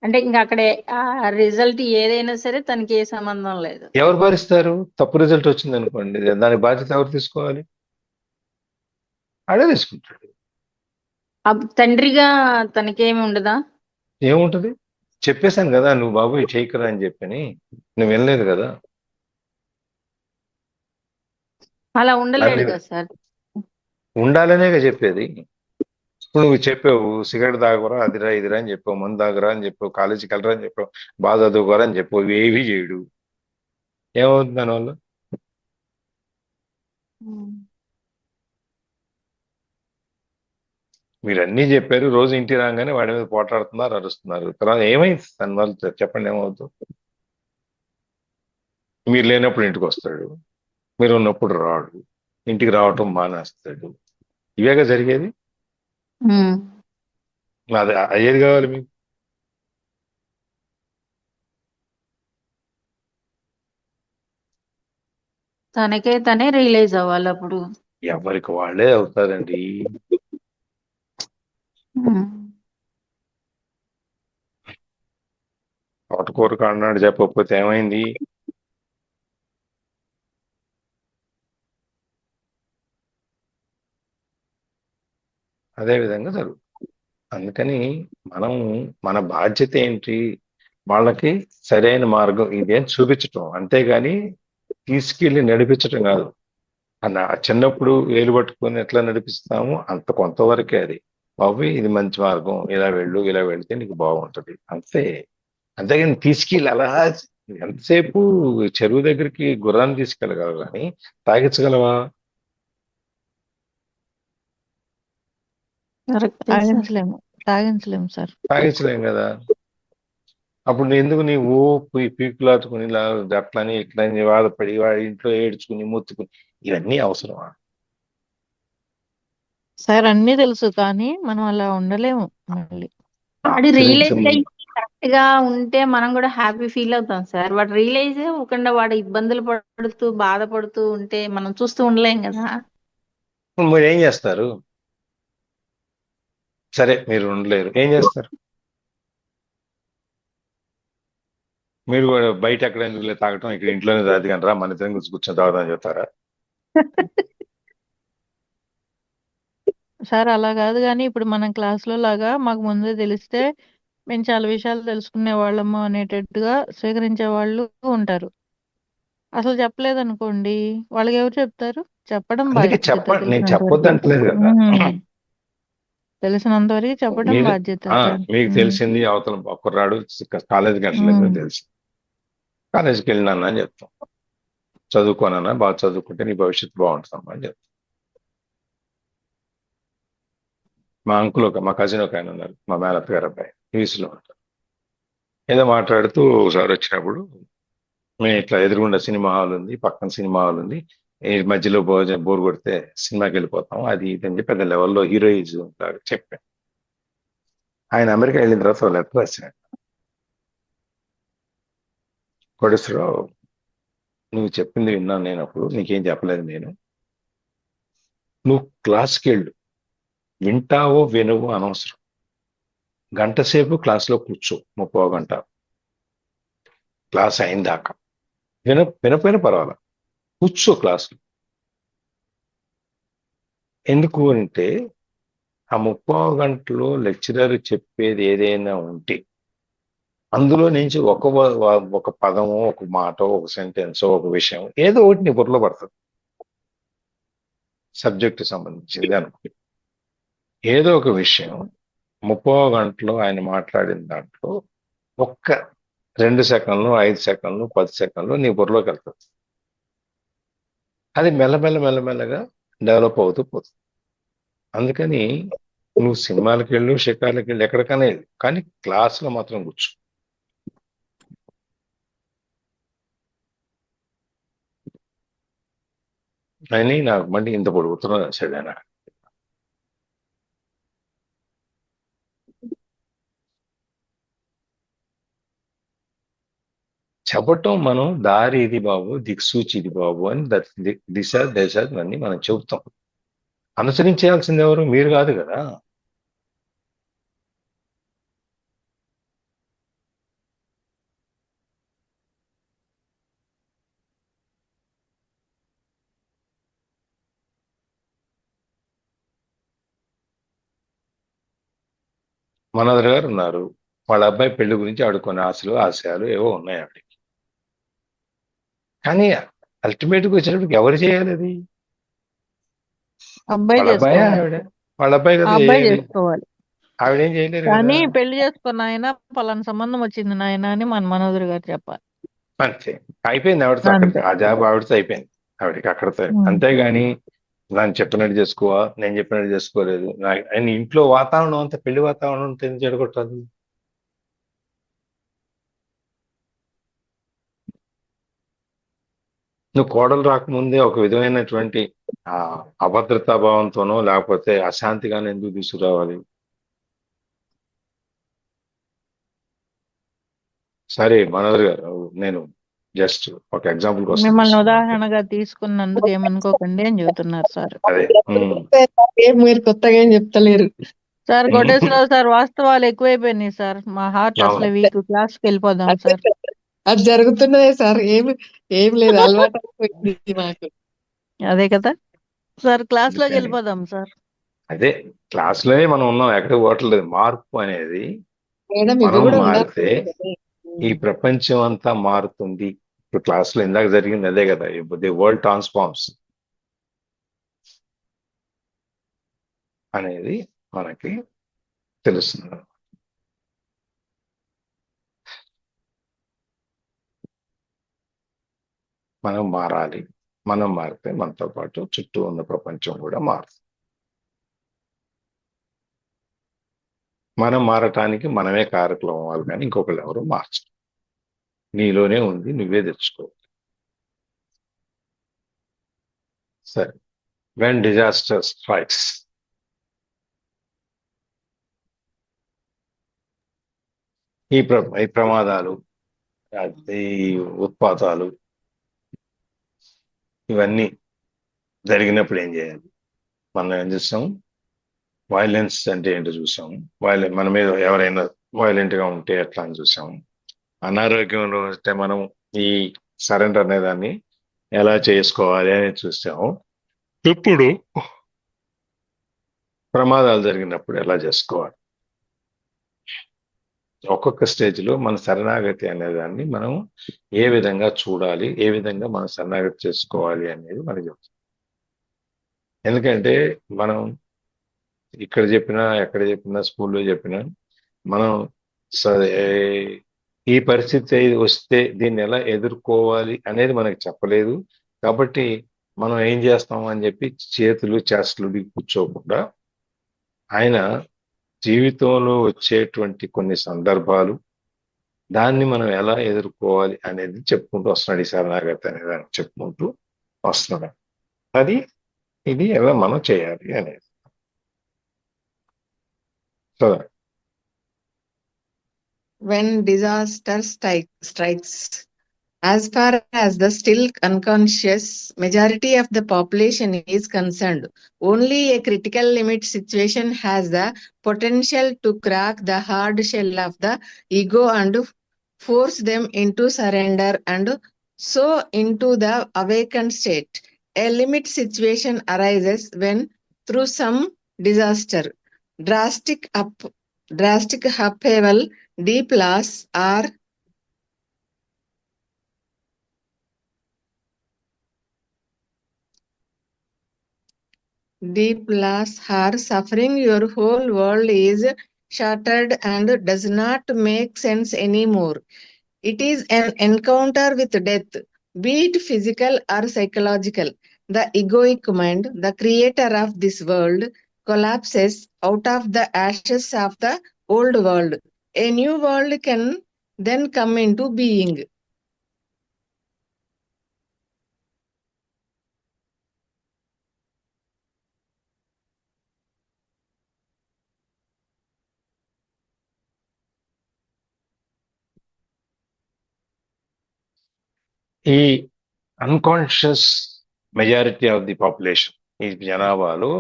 అంటే ఇంకా అక్కడే ఆ రిజల్ట్ ఏదైనా సరే తనకి ఏ సంబంధం లేదు. ఎవరు భరిస్తారు? తప్పు రిజల్ట్ వచ్చింది అనుకోండి, దాని బాధ్యత ఎవరు తీసుకోవాలి? ఆడే తీసుకుంటాడు. తండ్రిగా తనకేమి ఉండదా? ఏముంటది, చెప్పేశాను కదా నువ్వు బాబు ఇది చేయకరా అని చెప్పని, నువ్వు వినలేదు కదా. అలా ఉండలేడు దాన్ని కదా సార్. ఉండాలనేగా చెప్పేది. ఇప్పుడు నువ్వు చెప్పావు సిగరెట్ తాగురా, అదిరా ఇదిరా అని చెప్పావు, మందు తాగురా అని చెప్పావు, కాలేజీకి వెళ్ళరా అని చెప్పావు, బాగా చదువుకోరా అని చెప్పావు, ఏవి చేయడు. ఏమవుతుంది దానివల్ల? మీరు అన్నీ చెప్పారు, రోజు ఇంటికి రాగానే వాడి మీద పోటాడుతున్నారు, అరుస్తున్నారు. తర్వాత ఏమైంది దానివల్ల చెప్పండి, ఏమవుతుంది? మీరు లేనప్పుడు ఇంటికి వస్తాడు, మీరు ఉన్నప్పుడు రాడు, ఇంటికి రావటం మానేస్తాడు. ఇవేగా జరిగేది. అది అయ్యేది కావాలి మీకు. తనకే తనే రియలైజ్ అవ్వాలి అప్పుడు. ఎవరికి వాళ్ళే అవుతారండి. తోటకూర కాడినాడు చెప్పకపోతే ఏమైంది? అదే విధంగా జరుగుతుంది. అందుకని మనం మన బాధ్యత ఏంటి, వాళ్ళకి సరైన మార్గం ఇదేం చూపించటం, అంతేగాని తీసుకెళ్ళి నడిపించటం కాదు. చిన్నప్పుడు వేలు పట్టుకొని ఎట్లా నడిపిస్తామో అంత కొంతవరకే అది. బాబు ఇది మంచి మార్గం, ఇలా వెళ్ళు, ఇలా వెళితే నీకు బాగుంటది అంతే. అంతేగాని తీసుకెళ్ళి అలా ఎంతసేపు చెరువు దగ్గరికి గుర్రాన్ని తీసుకెళ్ళగలవు కానీ తాగించగలవా? తాగించలేము సార్. తాగించలేం కదా. అప్పుడు ఎందుకు నీవు పీకులాటుకుని ఇలా అట్లని ఇట్లని బాధపడి వాడి ఇంట్లో ఏడ్చుకుని మొత్తుకుని ఇవన్నీ అవసరమా? సార్ అన్నీ తెలుసు కానీ మనం అలా ఉండలేము. మళ్ళీ వాడు రియలైజ్ అయ్యి కరెక్ట్ గా ఉంటే మనం కూడా హ్యాపీ ఫీల్ అవుతాం సార్. వాడు రియలైజ్ అవ్వకుండా వాడు ఇబ్బందులు పడుతూ బాధపడుతూ ఉంటే మనం చూస్తూ ఉండలేం కదా. మీరు ఏం చేస్తారు? సరే మీరు ఉండలేరు, ఏం చేస్తారు? మీరు కూడా బయట ఎక్కడ ఎందుకు తాగటం, ఇక్కడ ఇంట్లోనే తాగరా, మన ఇద్దరం కూర్చొని తాగుదాం చెప్తారా? సార్ అలా కాదు కానీ ఇప్పుడు మనం క్లాస్లో లాగా మాకు ముందే తెలిస్తే మేము చాలా విషయాలు తెలుసుకునే వాళ్ళము అనేటట్టుగా స్వీకరించే వాళ్ళు ఉంటారు. అసలు చెప్పలేదు అనుకోండి, వాళ్ళకి ఎవరు చెప్తారు? చెప్పడం అందుకే బాధ్యత. చెప్పండి, నేను తెలిసినంత చెప్పొద్దు వరకు అంటలేదు కదా. తెలిసినంత వరకు చెప్పడం మీరు బాధ్యత సార్. మీకు తెలిసింది అవతల కుర్రాడు కాలేజీకి వెళ్ళలేదు తెలుసు, కాలేజీకి వెళ్ళినాను అని చెప్తాం. చదువుకోనన్నా బాగా చదువుకుంటే నీ భవిష్యత్తు బాగుంటుందమ్మా అని చెప్తాను. మా కజిన్ ఒక ఆయన ఉన్నారు, మా మేనత్త గారు అబ్బాయి, యూఎస్లో ఉంటారు. ఏదో మాట్లాడుతూ ఒకసారి వచ్చినప్పుడు, మేము ఇట్లా ఎదురుగుండా సినిమా హాల్ ఉంది, పక్కన సినిమా హాల్ ఉంది, ఈ మధ్యలో బోర్ కొడితే సినిమాకి వెళ్ళిపోతాం, అది ఇది అని చెప్పి పెద్ద లెవెల్లో హీరోయిజం లాగా చెప్పాను. ఆయన అమెరికా వెళ్ళిన తర్వాత ఒక లెటర్ రాశాడు. కోటేశ్వరరావు, నువ్వు చెప్పింది విన్నాను నేను, అప్పుడు నీకేం చెప్పలేదు నేను. నువ్వు క్లాస్కి వెళ్ళు, వింటావో వినవో అనవసరం, గంట సేపు క్లాస్లో కూర్చో, 30 గంట క్లాస్ అయిన దాకా. వినపోయినా పర్వాలా, కూర్చో క్లాస్లో. ఎందుకు అంటే ఆ 30 గంటలో లెక్చరర్ చెప్పేది ఏదైనా ఉంటే అందులో నుంచి ఒక పదమో, ఒక మాటో, ఒక సెంటెన్సో, ఒక విషయం ఏదో ఒకటి నీ బుర్రలో పడుతుంది. సబ్జెక్టు సంబంధించింది అనుకో, ఏదో ఒక విషయం 30 గంటలో ఆయన మాట్లాడిన దాంట్లో ఒక్క 2 సెకండ్లు, 5 సెకండ్లు, 10 సెకండ్లు నీ బుర్రలోకి వెళ్తుంది. అది మెల్లమెల్లగా డెవలప్ అవుతూ పోతుంది. అందుకని నువ్వు సినిమాలకు వెళ్ళు, షికార్లకు వెళ్ళు, ఎక్కడికైనా వెళ్ళు, కానీ క్లాసులో మాత్రం కూర్చో. అని నాకు మళ్ళీ ఇంత పొడుగుతున్నా రాశాడు ఆయన. చెప్పటం మనం దారి ఇది బాబు, దిక్సూచి ఇది బాబు అని దిశ దశ అన్నీ మనం చెబుతాం. అనుసరించాల్సింది ఎవరు? మీరు కాదు కదా. మనోదర్ గారు ఉన్నారు, వాళ్ళ అబ్బాయి పెళ్లి గురించి ఆడుకునే ఆశయాలు ఏవో ఉన్నాయి ఆవిడకి. కానీ అల్టిమేట్గా వచ్చేటప్పటికి ఎవరు చేయాలి అది? అబ్బాయి వాళ్ళ అబ్బాయా చేసుకోవాలి, ఆవిడ? వాళ్ళ అబ్బాయి ఆ కదా అబ్బాయి చేయాలి, చేసుకోవాలి. ఆవిడేం చేయలేరు కదా. కానీ పెళ్లి చేసుకున్న ఆయన పలానా సంబంధం వచ్చింది నాయన అని మన మనోదర్ గారు చెప్పాలి. అంతే, అయిపోయింది ఆవిడతో అక్కడికి, అంతే. ఆ జాబ్ ఆవిడతో అయిపోయింది, ఆవిడకి అక్కడితో. అంతేగాని దాన్ని చెప్పినట్టు చేసుకోవా, నేను చెప్పినట్టు చేసుకోలేదు. ఆయన ఇంట్లో వాతావరణం అంతా పెళ్లి వాతావరణం అంతా ఎందుకు చెడగొట్టాలి? నువ్వు కోడలు రాకముందే ఒక విధమైనటువంటి ఆ అభద్రతా భావంతోనో లేకపోతే అశాంతిగానే ఎందుకు తీసుకురావాలి? సరే మనోహర్ గారు, నేను జస్ట్ ఒక ఎగ్జాంపుల్ కోసం మిమ్మల్ని తీసుకున్నాను. ఉదాహరణగా తీసుకున్నందుకు ఏమనుకోకండి అని చెబుతున్నారు సార్. అదే మీరు కొత్తగా ఏం చెప్తలేరు సార్ కోటేశ్వరరావు సార్, వాస్తవాలు ఎక్కువైపోయినాయి సార్, మా హార్ట్ అసలు వీక్. క్లాస్కి వెళ్ళిపోదాం సార్. అది జరుగుతున్నదే సార్, ఏం లేదు, అలవాటు అయిపోయింది మాకు. అదే కదా సార్, క్లాస్ లోకి వెళ్ళిపోదాం సార్. అదే క్లాస్ లోనే మనం ఉన్నాం, ఎక్కడికి పోవట్లేదు. మార్పు అనేది మేడం ఇవి మనం కూడా ఉండాలి మారితే ఈ ప్రపంచం అంతా మారుతుంది. ఇప్పుడు క్లాస్ లో ఇందాక జరిగింది అదే కదా, ది వరల్డ్ ట్రాన్స్ఫార్మ్స్ అనేది మనకి తెలుస్తుంది. మనం మారాలి, మనం మారితే మనతో పాటు చుట్టూ ఉన్న ప్రపంచం కూడా మారుతుంది. మనం మారటానికి మనమే కారకులం అవ్వాలి, కానీ ఇంకొకరు ఎవరు మార్చరు. నీలోనే ఉంది, నువ్వే తెచ్చుకోవాలి. సరే, వెన్ డిజాస్టర్ స్ట్రైక్స్, ఈ ప్రమాదాలు, ఈ ఉత్పాతాలు ఇవన్నీ జరిగినప్పుడు ఏం చేయాలి? మనం ఏం చూస్తాం? వైలెన్స్ అంటే ఏంటో చూసాం, మన మీద ఎవరైనా వైలెంట్ గా ఉంటే ఎట్లా అని చూసాం. అనారోగ్యంలో వస్తే మనం ఈ సరెండర్ అనే దాన్ని ఎలా చేసుకోవాలి అని చూసాము. ఇప్పుడు ప్రమాదాలు జరిగినప్పుడు ఎలా చేసుకోవాలి? ఒక్కొక్క స్టేజ్ లో మన శరణాగతి అనే దాన్ని మనం ఏ విధంగా చూడాలి, ఏ విధంగా మనం శరణాగతి చేసుకోవాలి అనేది మనకి చెప్తాం. ఎందుకంటే మనం ఇక్కడ చెప్పినా, ఎక్కడ చెప్పినా, స్కూల్లో చెప్పినా, మనం ఈ పరిస్థితి వస్తే దీన్ని ఎలా ఎదుర్కోవాలి అనేది మనకి చెప్పలేదు. కాబట్టి మనం ఏం చేస్తాం అని చెప్పి చేతులు చేష్టలు కూర్చోకుండా ఆయన జీవితంలో వచ్చేటువంటి కొన్ని సందర్భాలు, దాన్ని మనం ఎలా ఎదుర్కోవాలి అనేది చెప్పుకుంటూ వస్తున్నాడు. ఈ శరణాగతి అనే దాన్ని చెప్పుకుంటూ వస్తున్నాడు. అది ఇది ఎలా మనం చేయాలి అనేది. చదవండి. When disaster strikes, as far as the still unconscious majority of the population is concerned, only a critical limit situation has the potential to crack the hard shell of the ego and force them into surrender and so into the awakened state. A limit situation arises when, through some disaster, drastic upheaval, deep loss, or suffering, your whole world is shattered and does not make sense anymore. It is an encounter with death, be it physical or psychological. The egoic mind, the creator of this world, collapses out of the ashes of the old world. A new world can then come into being. ఈ unconscious majority of the population, ఈ జనాభాలో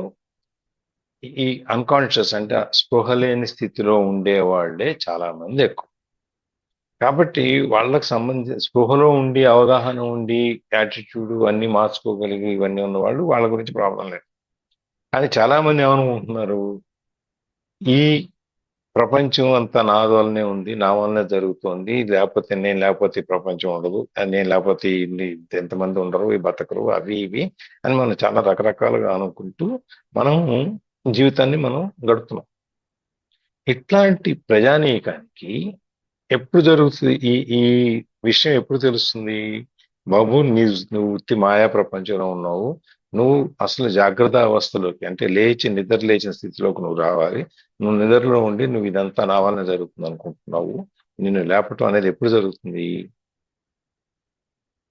ఈ unconscious అంటే స్పృహ లేని స్థితిలో ఉండే వాళ్ళే చాలా మంది ఎక్కువ. కాబట్టి వాళ్ళకి సంబంధించి స్పృహలో ఉండి అవగాహన ఉండి యాటిట్యూడ్ అన్ని మార్చుకోగలిగి ఇవన్నీ ఉన్న వాళ్ళు వాళ్ళ గురించి ప్రాబ్లం లేదు. కానీ చాలా మంది ఏమనుకుంటున్నారు, ఈ ప్రపంచం అంతా నా వల్లనే ఉంది, నా వల్లనే జరుగుతోంది, లేకపోతే నేను లేకపోతే ఈ ప్రపంచం ఉండదు, నేను లేకపోతే ఎంతమంది ఉండరు, ఈ బతకరు, అవి ఇవి అని మనం చాలా రకరకాలుగా అనుకుంటూ మనం జీవితాన్ని మనం గడుపుతున్నాం. ఇట్లాంటి ప్రజానీకానికి ఎప్పుడు జరుగుతుంది ఈ ఈ విషయం ఎప్పుడు తెలుస్తుంది? బాబు నువ్వు ఉత్తి మాయా ప్రపంచంలో ఉన్నావు, నువ్వు అసలు జాగ్రత్త అవస్థలోకి అంటే నిద్ర లేచిన స్థితిలోకి నువ్వు రావాలి. నువ్వు నిద్రలో ఉండి నువ్వు ఇదంతా నా వలన జరుగుతుంది అనుకుంటున్నావు. నిన్ను లేపటం అనేది ఎప్పుడు జరుగుతుంది?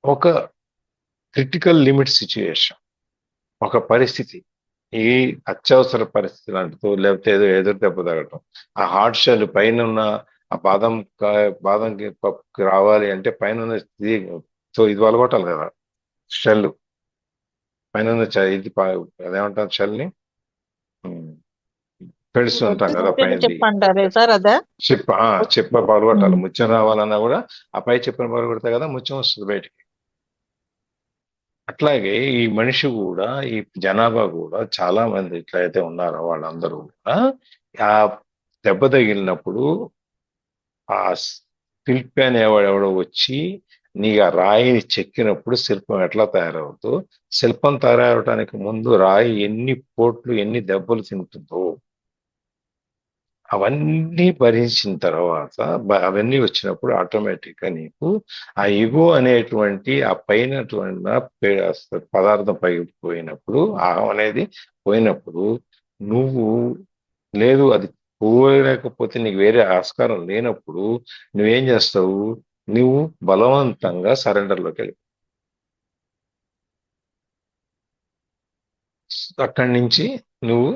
ఒక క్రిటికల్ లిమిట్ సిచ్యుయేషన్, ఒక పరిస్థితి, ఈ అత్యవసర పరిస్థితి లాంటితో, లేకపోతే ఏదో ఎదురు దెబ్బ తగటం, ఆ హార్ట్ షెల్ పైన ఉన్న ఆ బాదం పప్పుకి రావాలి అంటే పైన ఉన్న సో ఇది వలగొట్టాలి కదా, షెల్ పైన ఉన్న ఇది అదేమంటారు షెల్ని పెడుస్తూ ఉంటాం కదా పైన చెప్ప పలగొట్టాలి. ముత్యం రావాలన్నా కూడా ఆ పై చెప్పని పలగొడితే కదా ముత్యం వస్తుంది బయటికి. అట్లాగే ఈ మనిషి కూడా, ఈ జనాభా కూడా చాలా మంది ఎట్లయితే ఉన్నారో వాళ్ళందరూ కూడా ఆ దెబ్బ తగిలినప్పుడు ఆ శిల్పి అనేవాడు ఎవడో వచ్చి నీ ఆ రాయిని చెక్కినప్పుడు శిల్పం ఎట్లా తయారవుతుందో, శిల్పం తయారవటానికి ముందు రాయి ఎన్ని పోట్లు ఎన్ని దెబ్బలు తింటుందో అవన్నీ భరించిన తర్వాత అవన్నీ వచ్చినప్పుడు ఆటోమేటిక్గా నీకు ఆ ఇగో అనేటువంటి ఆ పైన పదార్థం పోయినప్పుడు, ఆహం అనేది పోయినప్పుడు, నువ్వు లేదు అది పోలేకపోతే నీకు వేరే ఆస్కారం లేనప్పుడు నువ్వేం చేస్తావు? నువ్వు బలవంతంగా సరెండర్లోకి వెళ్ళి అక్కడి నుంచి నువ్వు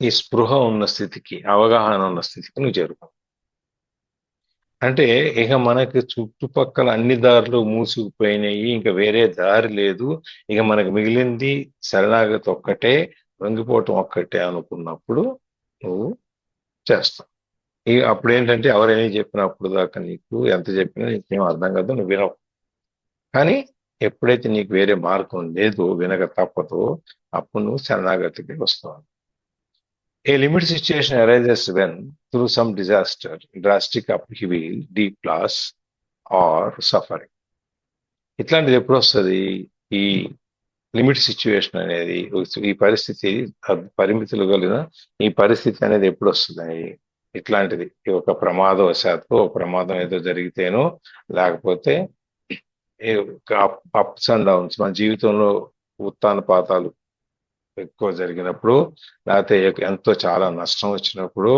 ఈ స్పృహ ఉన్న స్థితికి, అవగాహన ఉన్న స్థితికి నువ్వు చేరుతావు. అంటే ఇక మనకి చుట్టుపక్కల అన్ని దారులు మూసుకుపోయినాయి, ఇంకా వేరే దారి లేదు, ఇక మనకు మిగిలింది శరణాగతి ఒక్కటే, వంగిపోవటం ఒక్కటే అనుకున్నప్పుడు నువ్వు చేస్తావు. ఇక అప్పుడు ఏంటంటే ఎవరైనా చెప్పినప్పుడు దాకా నీకు ఎంత చెప్పినా నీకేం అర్థం కాదు, నువ్వు వినవు. కానీ ఎప్పుడైతే నీకు వేరే మార్గం లేదో, వినక తప్పదో, అప్పుడు నువ్వు శరణాగతికి వస్తావు. A limit situation arises when, through some disaster, drastic upheaval, deep loss, or suffering. ఇట్లాంటిది ఎప్పుడు వస్తుంది? ఈ లిమిట్ సిచ్యువేషన్ అనేది, ఈ పరిస్థితి, పరిమితులు కలిగిన ఈ పరిస్థితి అనేది ఎప్పుడు వస్తుంది? ఇట్లాంటిది ఒక ప్రమాదవశాత్తు ఒక ప్రమాదం ఏదో జరిగితేనో లేకపోతే అప్స్ అండ్ డౌన్స్ మన జీవితంలో ఉత్తాన పాతాలు ఎక్కువ జరిగినప్పుడు లేకపోతే ఎంతో చాలా నష్టం వచ్చినప్పుడు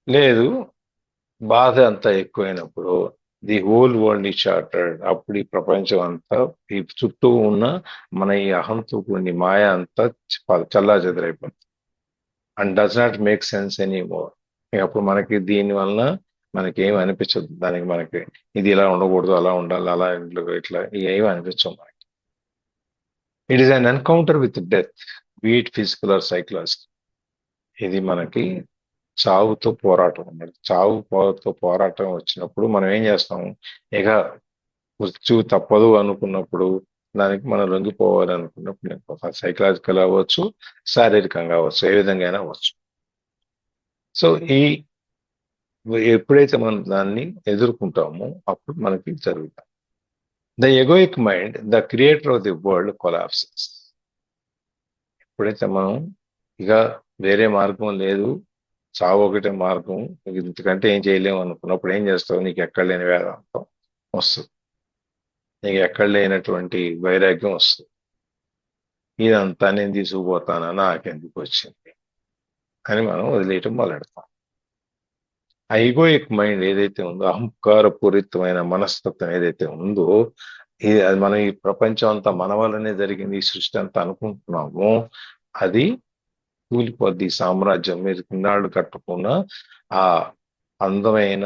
లేదు బాధ అంతా ఎక్కువైనప్పుడు ది హోల్ వరల్డ్ ఈ చార్టర్డ్ అప్పుడు ఈ ప్రపంచం అంతా ఈ చుట్టూ ఉన్న మన ఈ అహంతో కూడిన మాయ అంతా చల్లా చెదరైపోతుంది and does not make sense any more అప్పుడు మనకి దీని వలన మనకి ఏమి అనిపించదు దానికి మనకి ఇది ఇలా ఉండకూడదు అలా ఉండాలి అలా ఇట్లా ఏమి అనిపించవు మనకి it is an encounter with death beat physical are psychological ఇది మనకి చావుతో పోరాటం అన్నమాట చావుతో పోరాటం వచ్చినప్పుడు మనం ఏం చేస్తాం ఇక మృత్యు తప్పదు అనుకున్నప్పుడు దానికి మనం లొంగిపోవాలి అనుకున్నప్పుడు సైకలాజికల్ అవ్వచ్చు శారీరకంగా అవ్వచ్చు ఏ విధంగా అయినా అవ్వచ్చు సో ఎప్పుడైతే మనం దాన్ని ఎదుర్కొంటామో అప్పుడు మనకి జరుగుతాం the egoic mind the creator of the world collapses ఎప్పుడైతే మనం ఇక వేరే మార్గం లేదు చావు ఒకటే మార్గం ఇంతకంటే ఏం చేయలేము అనుకున్నప్పుడు ఏం చేస్తావు నీకు ఎక్కడ లేని వేదాంతం వస్తుంది నీకు ఎక్కడ లేనటువంటి వైరాగ్యం వస్తుంది ఇదంతా నేను తీసుకుపోతానా నాకెందుకు వచ్చింది అని మనం వదిలేయటం మొదలెడతాం ఐగోయిక్ మైండ్ ఏదైతే ఉందో అహంకారపూరితమైన మనస్తత్వం ఏదైతే ఉందో అది మనం ఈ ప్రపంచం అంతా మన వల్లనే జరిగింది ఈ సృష్టి అంతా అనుకుంటున్నాము అది కూలిపోద్ది సామ్రాజ్యం మీరు కిందాళ్ళు కట్టుకున్న ఆ అందమైన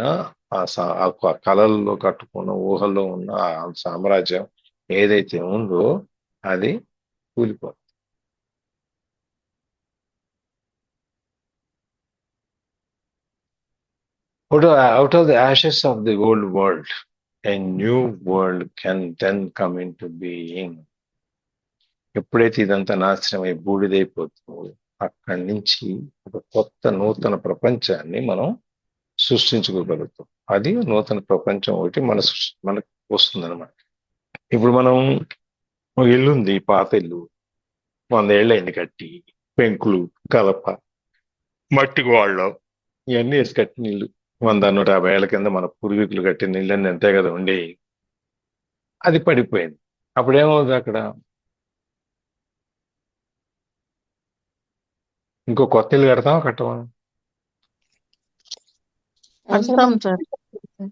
ఆ కళల్లో కట్టుకున్న ఊహల్లో ఉన్న ఆ సామ్రాజ్యం ఏదైతే ఉందో అది కూలిపోద్ది Out of the ashes of the old world, a new world can then come into being. ఎప్పుడైతే ఇదంతా నాశనమై బూడిదైపోతుందో అక్కడి నుంచి ఒక కొత్త నూతన ప్రపంచాన్ని మనం సృష్టించుకోగలుగుతాం అది నూతన ప్రపంచం ఒకటి మనకు వస్తుంది అనమాట ఇప్పుడు మనం ఇల్లు ఉంది పాత ఇల్లు 100 ఏళ్ళైంది కట్టి పెంకులు కలప మట్టి గోళ్ళు ఇవన్నీ వేసి కట్టిన ఇల్లు 100-150 ఏళ్ల కింద మన పూర్వీకులు కట్టిన ఇళ్ళని అంతే కదా ఉండేవి అది పడిపోయింది అప్పుడేమవుతుంది అక్కడ ఇంకో కొత్త ఇల్లు కడతాం కట్టమా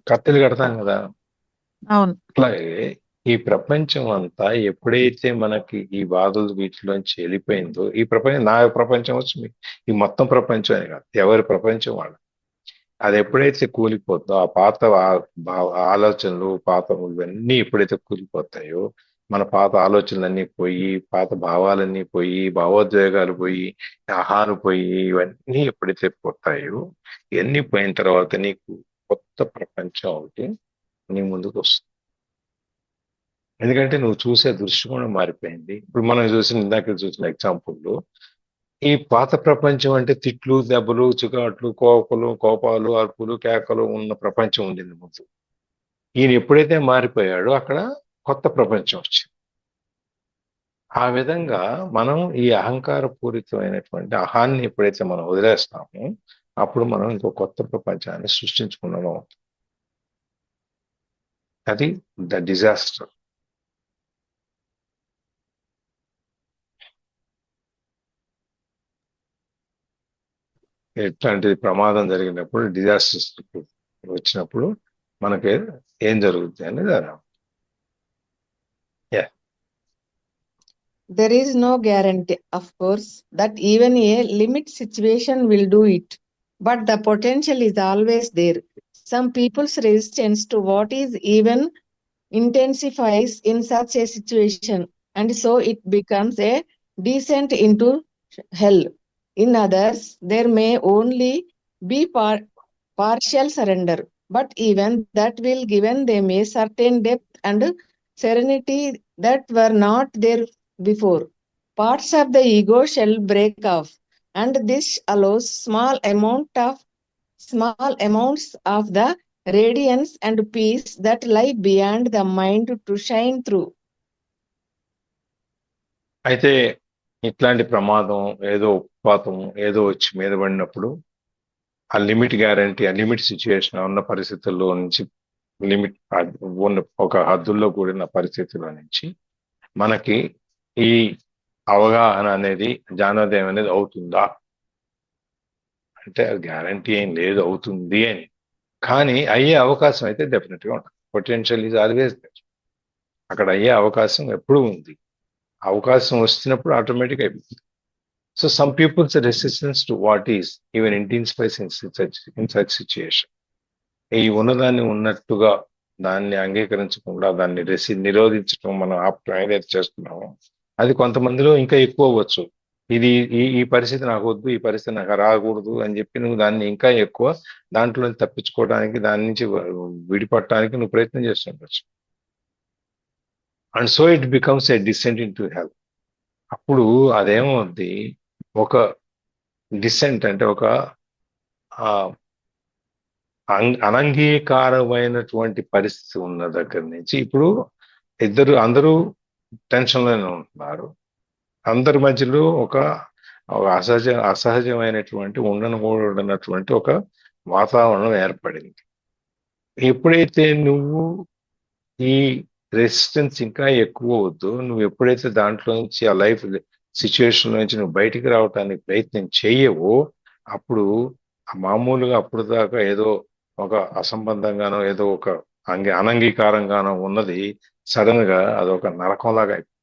కొత్త ఇల్లు కడతాం కదా అవును అట్లాగే ఈ ప్రపంచం అంతా ఎప్పుడైతే మనకి ఈ బాధలు వీటిలోంచి వెళ్ళిపోయిందో ఈ ప్రపంచం నా ప్రపంచం వచ్చి ఈ మొత్తం ప్రపంచం అని కాదు ఎవరి ప్రపంచం వాళ్ళ అది ఎప్పుడైతే కూలిపోతుందో ఆ పాత ఆలోచనలు పాత ఇవన్నీ ఎప్పుడైతే కూలిపోతాయో మన పాత ఆలోచనలన్నీ పోయి పాత భావాలన్నీ పోయి భావోద్వేగాలు పోయి ఆహారం పోయి ఇవన్నీ ఎప్పుడైతే పోతాయో ఇవన్నీ పోయిన తర్వాత నీకు కొత్త ప్రపంచం ఒకటి నీ ముందుకు వస్తుంది ఎందుకంటే నువ్వు చూసే దృష్టికోణం మారిపోయింది ఇప్పుడు మనం ఇందాక చూసిన ఎగ్జాంపుల్లో ఈ పాత ప్రపంచం అంటే తిట్లు దెబ్బలు చికాట్లు కోపాలు అర్పులు కేకలు ఉన్న ప్రపంచం ఉండింది ముందు ఈయన ఎప్పుడైతే మారిపోయాడో అక్కడ కొత్త ప్రపంచం వచ్చింది ఆ విధంగా మనం ఈ అహంకారపూరితమైనటువంటి అహాన్ని ఎప్పుడైతే మనం వదిలేస్తామో అప్పుడు మనం ఇంకో కొత్త ప్రపంచాన్ని సృష్టించుకున్నాము అది ద డిజాస్టర్ ఎట్లాంటి ప్రమాదం జరిగినప్పుడు డిజాస్టర్స్ వచ్చినప్పుడు మనకి ఏం జరుగుతుంది అనేది There is no guarantee, of course, that even a limit situation will do it, but the potential is always there. Some people's resistance to what is even intensifies in such a situation, and so it becomes a descent into hell. In others, there may only be partial surrender, but even that will given them a certain depth and serenity that were not there before. Parts of the ego shall break off, and this allows small amounts of the radiance and peace that lie beyond the mind to shine through. అయితే ఇట్లాంటి ప్రమాదం ఏదో ఉత్పాతం ఏదో వచ్చి మీద పడినప్పుడు ఆ limit guarantee, ఆ లిమిట్ సిచ్యుయేషన్ ఉన్న పరిస్థితుల్లో నుంచి లిమిట్ ఉన్న ఒక హద్దుల్లో కూడిన పరిస్థితుల్లో నుంచి మనకి ఈ అవగాహన అనేది జ్ఞానోదయం అనేది అవుతుందా అంటే గ్యారంటీ ఏం లేదు అవుతుంది అని. కానీ అయ్యే అవకాశం అయితే డెఫినెట్ గా ఉంటుంది. పొటెన్షియల్ ఈజ్ ఆల్వేస్ అక్కడ అయ్యే అవకాశం ఎప్పుడూ ఉంది. అవకాశం వస్తున్నప్పుడు ఆటోమేటిక్ అయిపోతుంది. So some people's resistance to what is even intensifies in such situation. ఈ ఉన్నదాన్ని ఉన్నట్టుగా దాన్ని అంగీకరించకుండా దాన్ని నిరోధించడం మనం ఆప్తం ఏదైతే చేస్తున్నామో అది కొంతమందిలో ఇంకా ఎక్కువ అవ్వచ్చు. ఇది ఈ పరిస్థితి నాకు వద్దు, ఈ పరిస్థితి నాకు రాకూడదు అని చెప్పి నువ్వు దాన్ని ఇంకా ఎక్కువ దాంట్లో తప్పించుకోవడానికి, దాని నుంచి విడిపడటానికి నువ్వు ప్రయత్నం చేస్తుండొచ్చు. And so it becomes a descent into health. అప్పుడు అదేమవుద్ది, ఒక డిసెంట్ అంటే ఒక అనంగీకారమైనటువంటి పరిస్థితి ఉన్న దగ్గర నుంచి ఇప్పుడు అందరూ టెన్షన్లోనే ఉంటున్నారు. అందరి మధ్యలో ఒక అసహజమైనటువంటి ఉండనటువంటి ఒక వాతావరణం ఏర్పడింది. ఎప్పుడైతే నువ్వు ఈ రెసిస్టెన్స్ ఇంకా ఎక్కువ వద్దు, నువ్వు ఎప్పుడైతే దాంట్లో నుంచి ఆ లైఫ్ సిచ్యువేషన్ నుంచి నువ్వు బయటికి రావడానికి ప్రయత్నం చేయవో అప్పుడు మామూలుగా అప్పుడు దాకా ఏదో ఒక అసంబంధంగానో ఏదో ఒక అనంగీకారంగానో ఉన్నది సడన్ గా అదొక నరకంలాగా అయిపోతుంది,